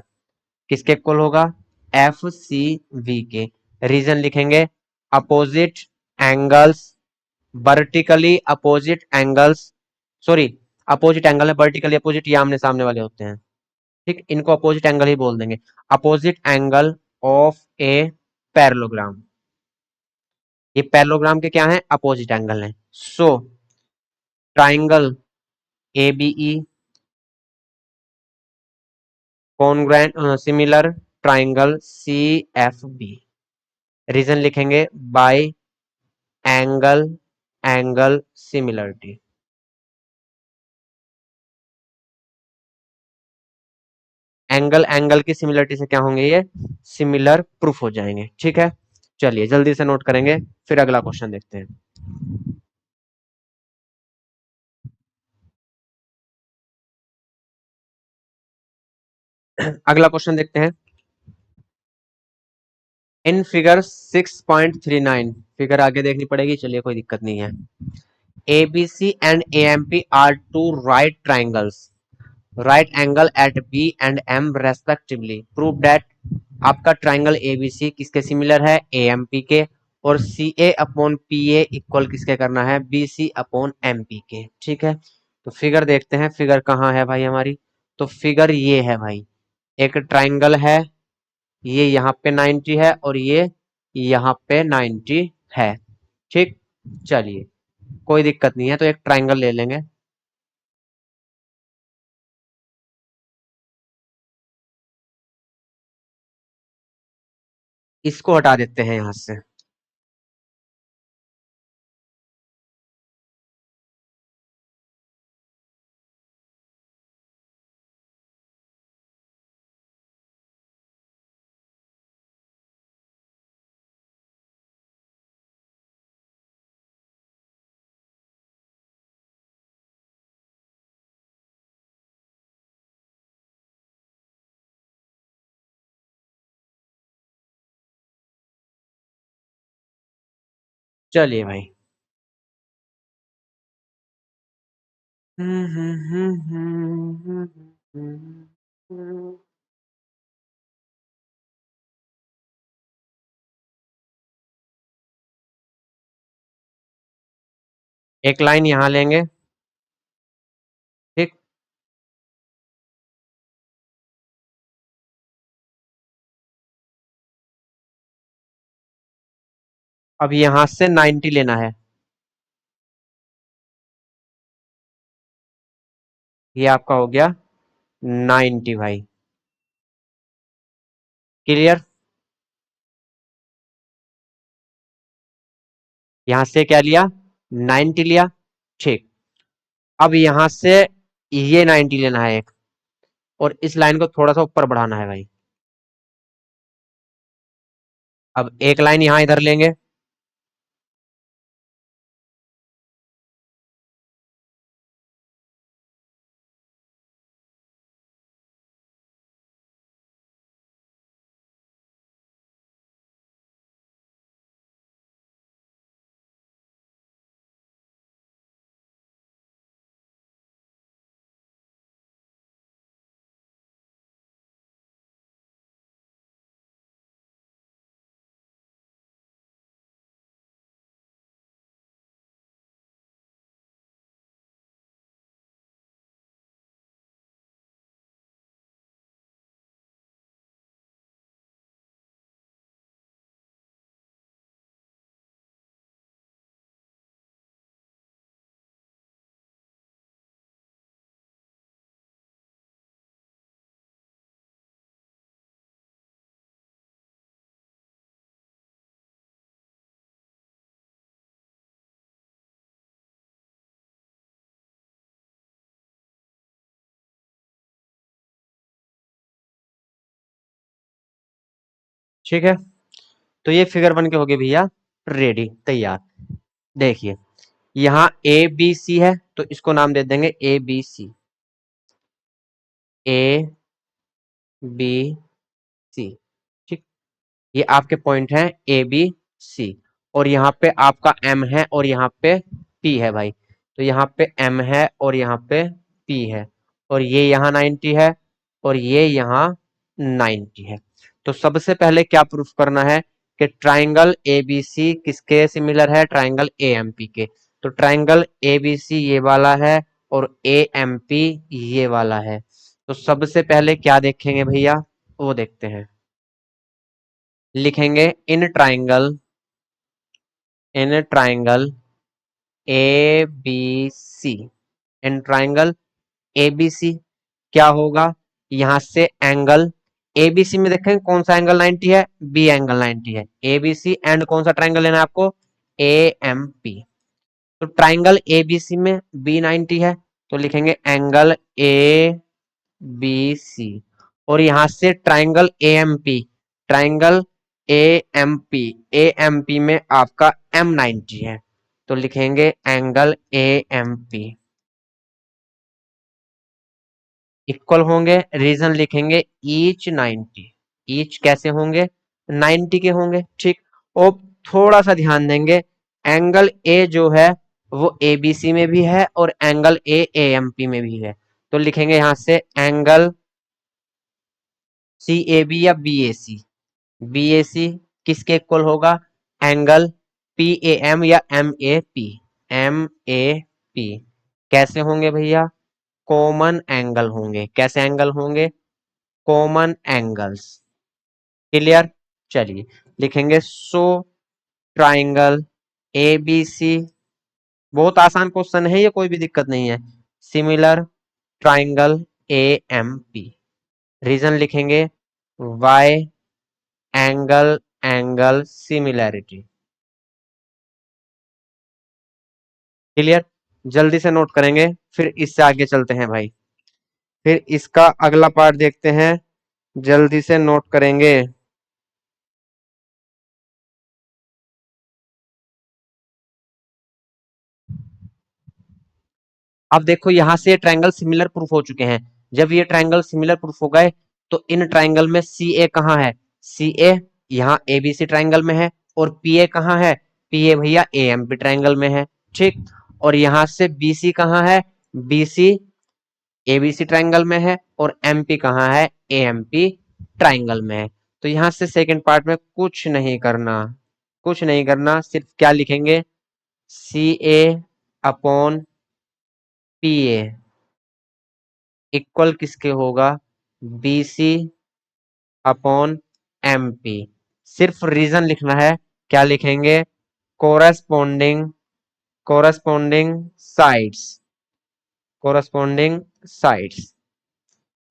किसके इक्वल होगा, एफ सी बी के। रीजन लिखेंगे opposite angles, vertically opposite angles, sorry opposite angle है, वर्टिकली अपोजिट ये आमने सामने वाले होते हैं। ठीक, इनको अपोजिट एंगल ही बोल देंगे, opposite angle of a parallelogram, ये पैरेललोग्राम के क्या है, अपोजिट एंगल है। So triangle A B E congruent similar triangle C F B. Reason लिखेंगे by angle angle similarity, angle angle की सिमिलरिटी से क्या होंगे, ये सिमिलर प्रूफ हो जाएंगे। ठीक है, चलिए जल्दी से नोट करेंगे, फिर अगला क्वेश्चन देखते हैं। अगला क्वेश्चन देखते हैं। इन फिगर 6.39, फिगर आगे देखनी पड़ेगी, चलिए कोई दिक्कत नहीं है। ABC and AMP are two right triangles, right angle at B and M respectively. Prove that आपका ट्राइंगल ABC किसके सिमिलर है, AMP के, और CA अपॉन PA इक्वल किसके करना है, BC अपॉन MP के। ठीक है, तो फिगर देखते हैं, फिगर कहाँ है भाई हमारी। तो फिगर ये है भाई, एक ट्राइंगल है, ये यहाँ पे 90 है और ये यहाँ पे 90 है। ठीक, चलिए कोई दिक्कत नहीं है, तो एक ट्राइंगल ले लेंगे। इसको हटा देते हैं यहां से। चलिए भाई, एक लाइन यहां लेंगे, ठीक। अब यहां से 90 लेना है। ये आपका हो गया 90 भाई। क्लियर। यहां से क्या लिया, 90 लिया, ठीक। अब यहां से ये 90 लेना है एक, और इस लाइन को थोड़ा सा ऊपर बढ़ाना है भाई। अब एक लाइन यहां इधर लेंगे, ठीक है। तो ये फिगर बन के हो गई भैया रेडी, तैयार। देखिए यहाँ ए बी सी है, तो इसको नाम दे देंगे A B C, A B सी, ठीक। ये आपके पॉइंट हैं ए बी सी, और यहाँ पे आपका एम है और यहाँ पे पी है भाई। तो यहाँ पे एम है और यहाँ पे पी है, और ये यहाँ 90 है और ये यहाँ 90 है। तो सबसे पहले क्या प्रूफ करना है कि ट्राइंगल एबीसी किसके सिमिलर है, ट्राइंगल एएमपी के। तो ट्राइंगल एबीसी ये वाला है और एएमपी ये वाला है। तो सबसे पहले क्या देखेंगे भैया, वो देखते हैं। लिखेंगे in triangle A B C, in triangle ABC क्या होगा, यहां से एंगल एबीसी में देखेंगे कौन सा एंगल 90 है, बी एंगल 90 है, एबीसी एंड कौन सा ट्राइंगल लेना है आपको, ए एम पी। तो ट्राइंगल एबीसी में बी 90 है, तो लिखेंगे एंगल ए बी सी। और यहां से triangle A M P, triangle A M P, A M P में आपका एम 90 है, तो लिखेंगे angle A M P. Equal होंगे, रीजन लिखेंगे ईच 90, ईच कैसे होंगे, 90 के होंगे, ठीक। और थोड़ा सा ध्यान देंगे, एंगल ए जो है वो एबीसी में भी है और एंगल ए एएमपी में भी है। तो लिखेंगे यहां से एंगल सी ए बी या B A C, B A C किसके इक्वल होगा, एंगल पी ए एम या M A P, M A P. कैसे होंगे भैया, कॉमन एंगल होंगे, कैसे एंगल होंगे, कॉमन एंगल्स। क्लियर। चलिए लिखेंगे सो ट्राइंगल ए बी सी, बहुत आसान क्वेश्चन है ये, कोई भी दिक्कत नहीं है। Similar triangle A M P, reason लिखेंगे by angle angle similarity. Clear. जल्दी से नोट करेंगे, फिर इससे आगे चलते हैं भाई, फिर इसका अगला पार्ट देखते हैं, जल्दी से नोट करेंगे। अब देखो यहां से ये ट्रायंगल सिमिलर प्रूफ हो चुके हैं। जब ये ट्रायंगल सिमिलर प्रूफ हो गए, तो इन ट्रायंगल में सी ए कहाँ है, सी ए यहाँ एबीसी ट्रायंगल में है, और पी ए कहाँ है, पी ए भैया ए एम पी ट्रायंगल में है, ठीक। और यहां से बी सी कहाँ है, बीसी एबीसी ट्राइंगल में है और एमपी कहाँ है, एएमपी ट्राइंगल में है। तो यहां से सेकंड पार्ट में कुछ नहीं करना, कुछ नहीं करना, सिर्फ क्या लिखेंगे, C A upon P A equal किसके होगा, B C upon M P. सिर्फ रीजन लिखना है, क्या लिखेंगे, corresponding corresponding sides, corresponding sides.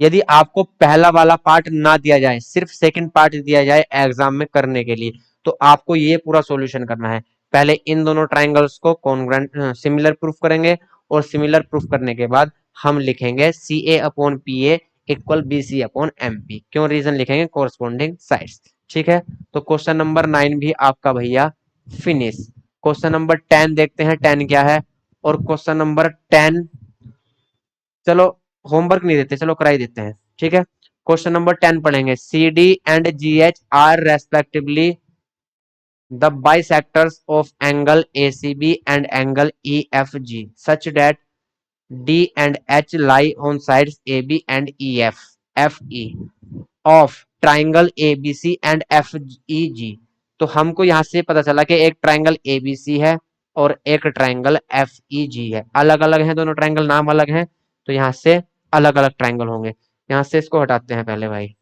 यदि आपको पहला वाला पार्ट ना दिया जाए, सिर्फ सेकंड पार्ट दिया जाए एग्जाम में करने के लिए, तो आपको ये पूरा सॉल्यूशन करना है। पहले इन दोनों ट्राइंगल्स को कॉन्ग्रुएंट सिमिलर प्रूफ करेंगे और सिमिलर प्रूफ करने के बाद हम लिखेंगे C A upon P A equal B C upon M P. क्यों रीजन लिखेंगे, कोरस्पॉन्डिंग साइड्स। ठीक है, तो क्वेश्चन नंबर 9 भी आपका भैया फिनिश। क्वेश्चन नंबर 10 देखते हैं, 10 क्या है। और क्वेश्चन नंबर 10, चलो होमवर्क नहीं देते, चलो कराई देते हैं। ठीक है, क्वेश्चन नंबर 10 पढ़ेंगे। C D and G H are respectively the bisectors of angle A C B and angle E F G such that D and H lie on sides A B and E F F E of triangle A B C and F E G. तो हमको यहाँ से पता चला कि एक triangle A B सी है और एक ट्राइंगल एफ ई जी है। अलग अलग हैं दोनों ट्राइंगल, नाम अलग हैं, तो यहाँ से अलग अलग ट्राइंगल होंगे। यहाँ से इसको हटाते हैं पहले भाई।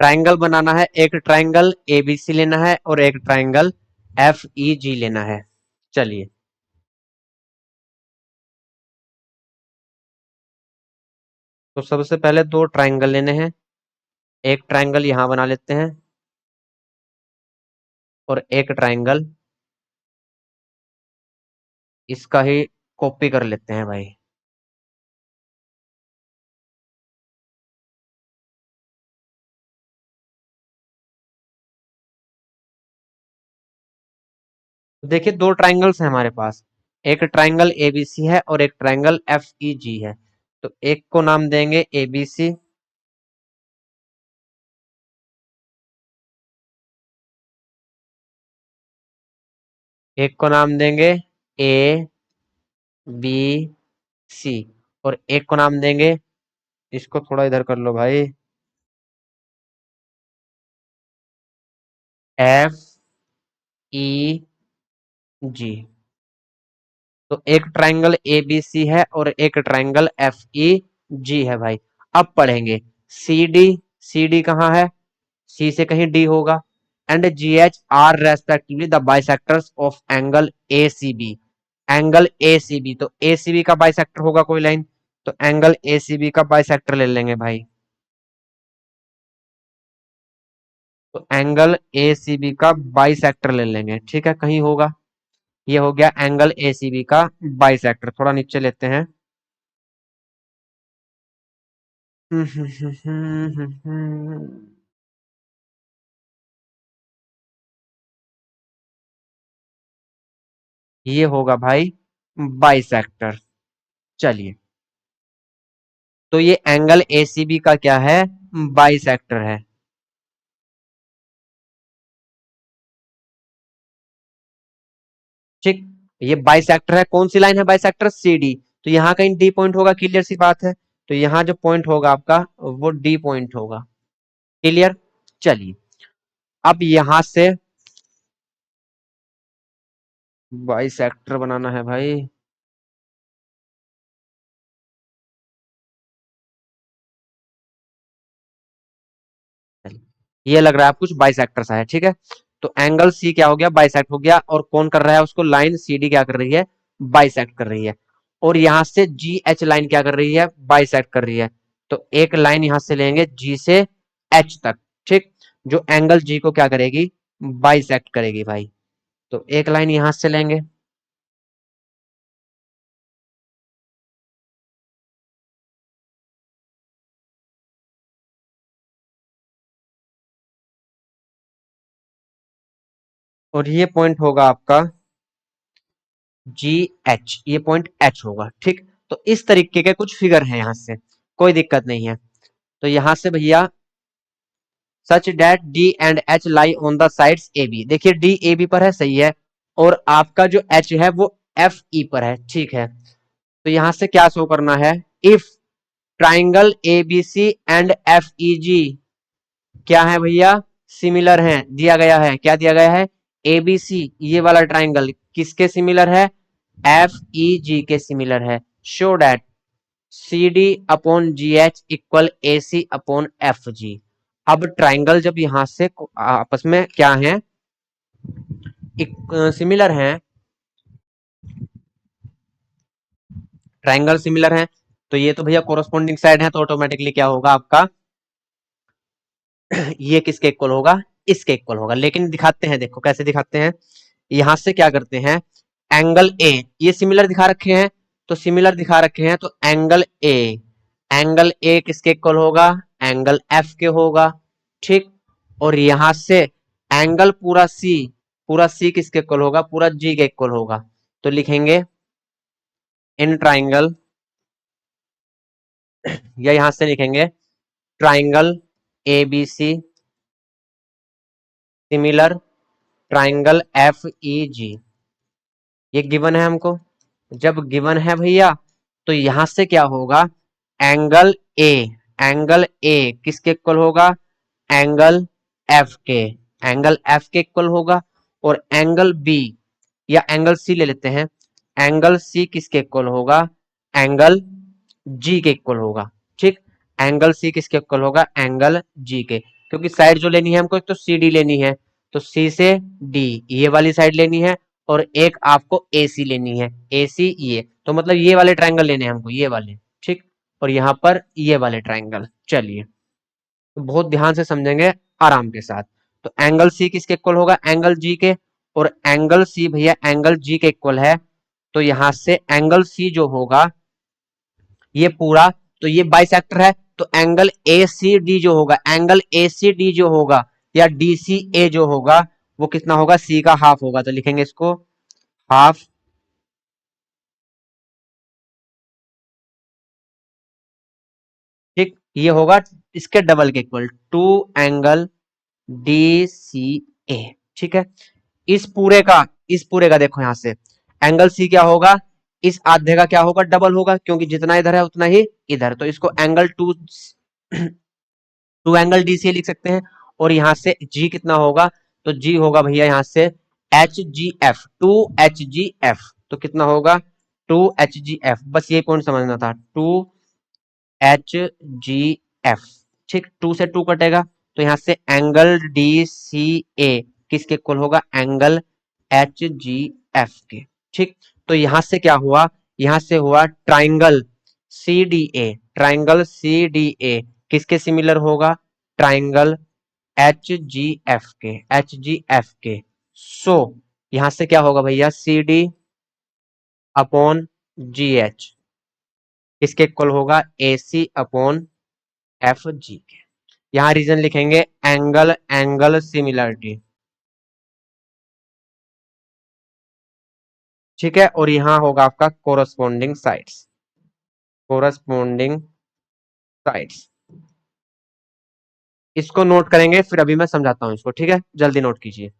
ट्राइंगल बनाना है, एक ट्राइंगल एबीसी लेना है और एक ट्राइंगल एफ ई जी लेना है। चलिए, तो सबसे पहले दो ट्राइंगल लेने हैं। एक ट्राइंगल यहां बना लेते हैं और एक ट्राइंगल इसका ही कॉपी कर लेते हैं भाई। तो देखिए दो ट्राइंगल्स हैं हमारे पास, एक ट्राइंगल एबीसी है और एक ट्राइंगल एफ ई जी है। तो एक को नाम देंगे एबीसी, एक को नाम देंगे ए बी सी और एक को नाम देंगे, इसको थोड़ा इधर कर लो भाई, एफ ई जी। तो एक ट्राइंगल ए बी सी है और एक ट्राइंगल एफ ई जी है भाई। अब पढ़ेंगे सी डी, सी डी कहाँ है, सी से कहीं डी होगा, and G H are respectively the bisectors of angle A C B. Angle A C B, तो ए सी बी का बाइसेक्टर होगा कोई लाइन, तो एंगल ए सी बी का बाइसेक्टर ले लेंगे भाई। तो एंगल ए सी बी का बाइसेक्टर ले लेंगे, ठीक है, कहीं होगा। ये हो गया एंगल ए सी बी का बाइसेक्टर। थोड़ा नीचे लेते हैं। ये होगा भाई बाइसेक्टर। चलिए, तो ये एंगल एसीबी का क्या है, बाइसेक्टर है। ठीक, ये बाइसेक्टर है, कौन सी लाइन है बाइसेक्टर, सी डी। तो यहाँ कहीं डी पॉइंट होगा, क्लियर सी बात है। तो यहाँ जो पॉइंट होगा आपका वो डी पॉइंट होगा। क्लियर। चलिए, अब यहां से बाइसेक्टर बनाना है भाई। ये लग रहा है आप कुछ बाइसेक्टर सा है, ठीक है। तो एंगल सी क्या हो गया, बाइसेक्ट हो गया, और कौन कर रहा है उसको, लाइन सी डी क्या कर रही है, बाइसेक्ट कर रही है। और यहां से जी एच लाइन क्या कर रही है, बाइसेक्ट कर रही है। तो एक लाइन यहां से लेंगे जी से एच तक, ठीक, जो एंगल जी को क्या करेगी, बाइसेक्ट करेगी भाई। तो एक लाइन यहां से लेंगे, और ये पॉइंट होगा आपका जी एच, ये पॉइंट एच होगा। ठीक, तो इस तरीके के कुछ फिगर हैं यहाँ से, कोई दिक्कत नहीं है। तो यहाँ से भैया such that D and H lie on the sides A B, देखिए डी ए बी पर है, सही है, और आपका जो एच है वो एफ ई पर है। ठीक है, तो यहां से क्या शो करना है, if triangle A B C and F E G क्या है भैया, सिमिलर है, दिया गया है, क्या दिया गया है, ए बी सी ये वाला ट्राइंगल किसके सिमिलर है, एफ ई जी के सिमिलर है, show that C D upon G H equal A C upon F G. अब ट्राइंगल जब यहां से आपस में क्या है, सिमिलर हैं, ट्राइंगल सिमिलर हैं, तो ये तो भैया कोरोस्पोंडिंग साइड है, तो ऑटोमेटिकली क्या होगा आपका ये किसके इक्वल होगा, इसके इक्वल होगा। लेकिन दिखाते हैं, देखो कैसे दिखाते हैं, यहां से क्या करते हैं, एंगल ए, ये सिमिलर दिखा रखे हैं, तो सिमिलर दिखा रखे हैं, तो एंगल ए किसके इक्वल होगा, एंगल एफ के होगा। ठीक, और यहां से एंगल पूरा सी किसके इक्वल होगा, पूरा जी के इक्वल होगा। तो लिखेंगे इन ट्राइंगल, या यहां से लिखेंगे triangle A B C similar triangle F E G, ये गिवन है हमको। जब गिवन है भैया, तो यहां से क्या होगा, एंगल ए एंगल ए किसके इक्वल होगा, एंगल एफ के, एंगल एफ के इक्वल होगा। और एंगल बी या एंगल सी ले लेते हैं, एंगल सी किसके इक्वल होगा, एंगल जी के इक्वल होगा। ठीक, एंगल सी किसके इक्वल होगा, एंगल जी के, क्योंकि साइड जो लेनी है हमको, एक तो सी डी लेनी है, तो सी से डी ये वाली साइड लेनी है, और एक आपको ए सी लेनी है, ए सी ये, तो मतलब ये वाले ट्राइंगल लेने हैं हमको, ये वाले। ठीक, और यहाँ पर ये वाले ट्राइंगल। चलिए, तो बहुत ध्यान से समझेंगे, आराम के साथ। तो एंगल सी किसके इक्वल होगा, एंगल जी के, और एंगल सी भैया एंगल जी के इक्वल है, तो यहां से एंगल सी जो होगा ये पूरा, तो ये बाइसेक्टर है, तो एंगल ए सी डी जो होगा, एंगल ए सी डी जो होगा, या डी सी ए जो होगा, वो कितना होगा, सी का हाफ होगा, तो लिखेंगे इसको हाफ। ठीक, ये होगा इसके डबल के equal, two angle D C A. ठीक है, इस पूरे का देखो यहां से एंगल सी क्या होगा, इस आधे का क्या होगा, डबल होगा, क्योंकि जितना इधर है उतना ही इधर, तो इसको angle two two angle D C लिख सकते हैं। और यहां से जी कितना होगा, तो जी होगा भैया यहां से H G F, two H G F, तो कितना होगा, टू एच जी एफ, बस ये पॉइंट समझना था, टू एच जी एफ। ठीक, टू से टू कटेगा, तो यहां से एंगल डी सी ए किसके इक्वल होगा, एंगल एच जी एफ के। ठीक, तो यहां से क्या हुआ, यहां से हुआ triangle C D A, triangle C D A किसके सिमिलर होगा, ट्राइंगल एच जी एफ के, एच जी एफ के। सो यहां से क्या होगा भैया, C D upon G H किसके इक्वल होगा, ए सी अपॉन एफ जी के। यहाँ रीजन लिखेंगे एंगल एंगल सिमिलरिटी। ठीक है, और यहाँ होगा आपका कोरस्पोंडिंग साइड्स, कोरस्पोंडिंग साइड्स, इसको नोट करेंगे, फिर अभी मैं समझाता हूँ इसको। ठीक है, जल्दी नोट कीजिए।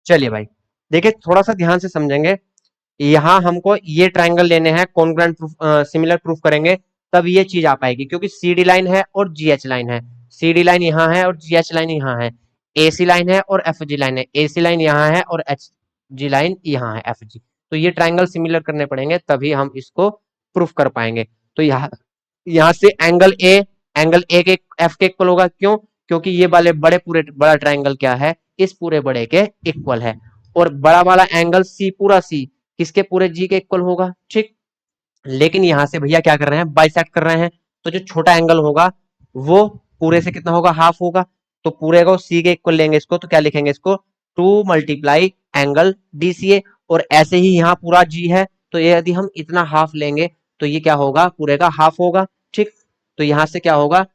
चलिए भाई, देखिए थोड़ा सा ध्यान से समझेंगे, यहाँ हमको ये ट्राइंगल लेने हैं, कॉन्ग्रुएंट प्रूफ, सिमिलर प्रूफ करेंगे, तब ये चीज आ पाएगी, क्योंकि सी डी लाइन है और जी एच लाइन है, सी डी लाइन यहाँ है और जी एच लाइन यहाँ है, ए सी लाइन है और एफ जी लाइन है, ए सी लाइन यहाँ है और एच जी लाइन यहाँ है, एफ जी। तो ये ट्राइंगल सिमिलर करने पड़ेंगे, तभी हम इसको प्रूफ कर पाएंगे। तो यहाँ से एंगल ए के एफ के इक्वल होगा, क्यों, क्योंकि ये वाले बड़ा ट्राइंगल क्या है, इस पूरे बड़े के इक्वल है। और बड़ा वाला एंगल सी, पूरा सी किसके पूरे जी के इक्वल होगा, ठीक। लेकिन यहां से भैया क्या कर रहे हैं, बाइसेक्ट कर रहे हैं, तो जो छोटा एंगल होगा वो पूरे से कितना होगा, हाफ होगा। तो पूरे को सी के इक्वल लेंगे इसको, तो क्या लिखेंगे इसको, 2 × एंगल डीसीए। और ऐसे ही यहाँ पूरा जी है, तो ये यदि हम इतना हाफ लेंगे तो ये क्या होगा, पूरे का हाफ होगा, ठीक। तो यहां से क्या होगा,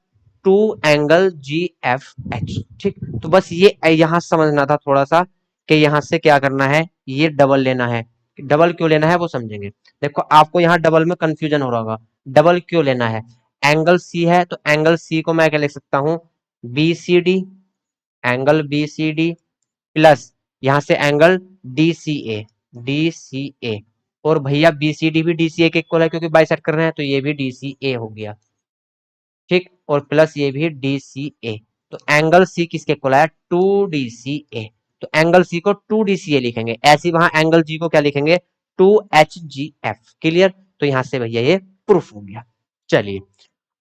2 × GFH, ठीक। तो बस ये यहां समझना था थोड़ा सा, कि यहां से क्या करना है, ये डबल लेना है। डबल क्यों लेना है वो समझेंगे। देखो आपको यहाँ डबल में कंफ्यूजन हो रहा होगा, डबल क्यों लेना है, एंगल सी है तो एंगल सी को मैं क्या लिख सकता हूँ, B C D, angle B C D plus यहां से angle D C A, D C A. और भैया बी सी डी भी डी सी ए के इक्वल है क्योंकि बाइसेक्ट कर रहे हैं, तो ये भी डी सी ए हो गया, ठीक। और प्लस ये भी डी सी ए। तो एंगल सी किसके इक्वल है, 2 DCA। तो एंगल सी को 2 DCA लिखेंगे, ऐसे ही वहां एंगल जी को क्या लिखेंगे, 2 HGF। क्लियर। तो यहां से भैया ये प्रूफ हो गया। चलिए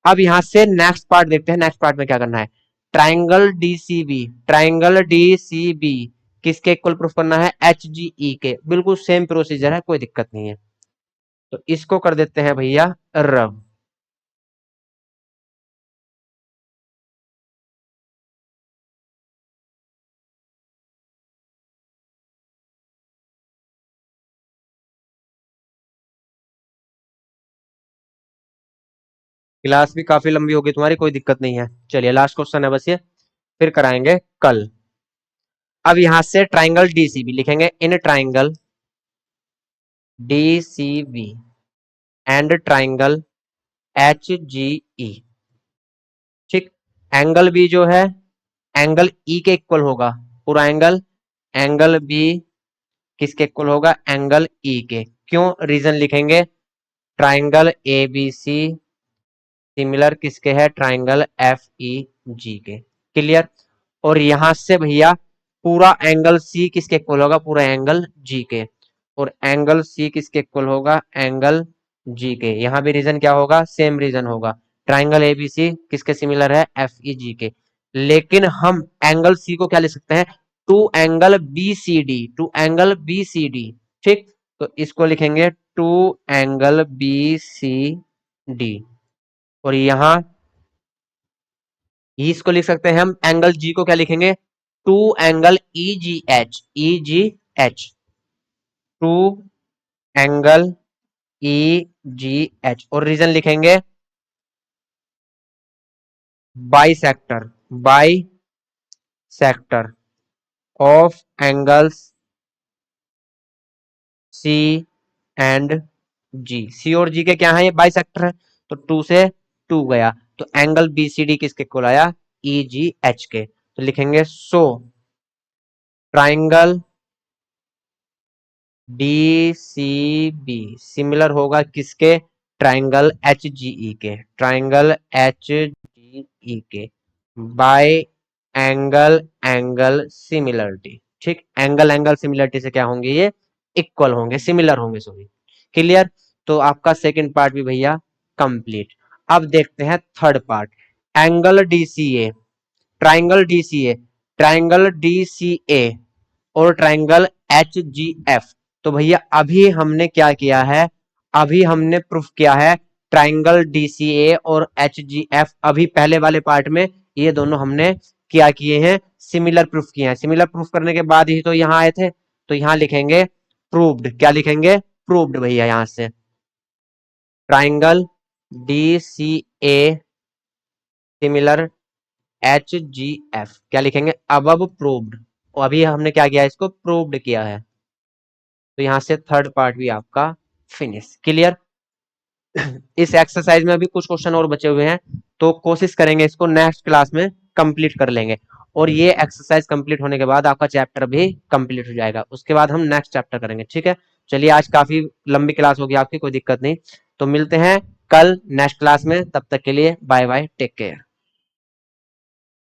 अब यहां से नेक्स्ट पार्ट देखते हैं, नेक्स्ट पार्ट में क्या करना है, ट्राइंगल डीसीबी, ट्राइंगल डीसीबी किसके इक्वल प्रूफ करना है, HGE के। बिल्कुल सेम प्रोसीजर है, कोई दिक्कत नहीं है। तो इसको कर देते हैं भैया रब। क्लास भी काफी लंबी होगी तुम्हारी, कोई दिक्कत नहीं है। चलिए लास्ट क्वेश्चन है बस ये, फिर कराएंगे कल। अब यहां से ट्राइंगल डीसीबी लिखेंगे, in triangle DCB and triangle HGE, ठीक। एंगल बी जो है एंगल ई के इक्वल होगा, पूरा एंगल, एंगल बी किसके इक्वल होगा, एंगल ई के। क्यों, रीजन लिखेंगे, triangle A B C similar किसके है, ट्राइंगल एफ ई जी के। क्लियर। और यहां से भैया पूरा एंगल सी किसके इक्वल होगा, पूरा एंगल जी के। और एंगल सी किसके इक्वल होगा, एंगल जी के। यहां भी रीजन क्या होगा, सेम रीजन होगा, ट्राइंगल एबीसी किसके सिमिलर है, एफ ई जी के। लेकिन हम एंगल सी को क्या लिख सकते हैं, 2 × BCD, 2 × BCD, ठीक। तो इसको लिखेंगे 2 × BCD। और यहां इसको लिख सकते हैं हम, एंगल जी को क्या लिखेंगे, 2 × EGH, 2 × EGH। और रीजन लिखेंगे bisector of angles C and G. C और जी के क्या है, ये बाई सेक्टर है, तो 2 से 2 गया, तो एंगल BCD किसके इक्वल आया, EGH के। तो लिखेंगे सो ट्राइंगल DCB सिमिलर होगा किसके, ट्राइंगल HGE के, ट्राइंगल HGE के बाय एंगल सिमिलरिटी, ठीक। एंगल सिमिलरिटी से क्या होंगे, ये इक्वल होंगे, सिमिलर होंगे, सॉरी। क्लियर। तो आपका सेकंड पार्ट भी भैया कंप्लीट। अब देखते हैं third part, angle DCA, triangle DCA, triangle DCA और ट्राइंगल HGF। तो भैया अभी हमने क्या किया है, अभी हमने प्रूफ किया है ट्राइंगल DCA और HGF। अभी पहले वाले पार्ट में ये दोनों हमने क्या किए हैं, सिमिलर प्रूफ किए हैं। सिमिलर प्रूफ करने के बाद ही तो यहाँ आए थे, तो यहाँ लिखेंगे प्रूव्ड, क्या लिखेंगे, प्रूव्ड भैया। यहां से ट्राइंगल DCA सिमिलर HGF क्या लिखेंगे, अब प्रूव्ड। और अभी हमने क्या किया, इसको प्रूव्ड किया है। तो यहां से थर्ड पार्ट भी आपका फिनिश। क्लियर। इस एक्सरसाइज में अभी कुछ क्वेश्चन और बचे हुए हैं, तो कोशिश करेंगे इसको नेक्स्ट क्लास में कंप्लीट कर लेंगे। और ये एक्सरसाइज कंप्लीट होने के बाद आपका चैप्टर भी कंप्लीट हो जाएगा, उसके बाद हम नेक्स्ट चैप्टर करेंगे, ठीक है। चलिए आज काफी लंबी क्लास होगी आपकी, कोई दिक्कत नहीं। तो मिलते हैं कल नेक्स्ट क्लास में, तब तक के लिए बाय बाय, टेक केयर।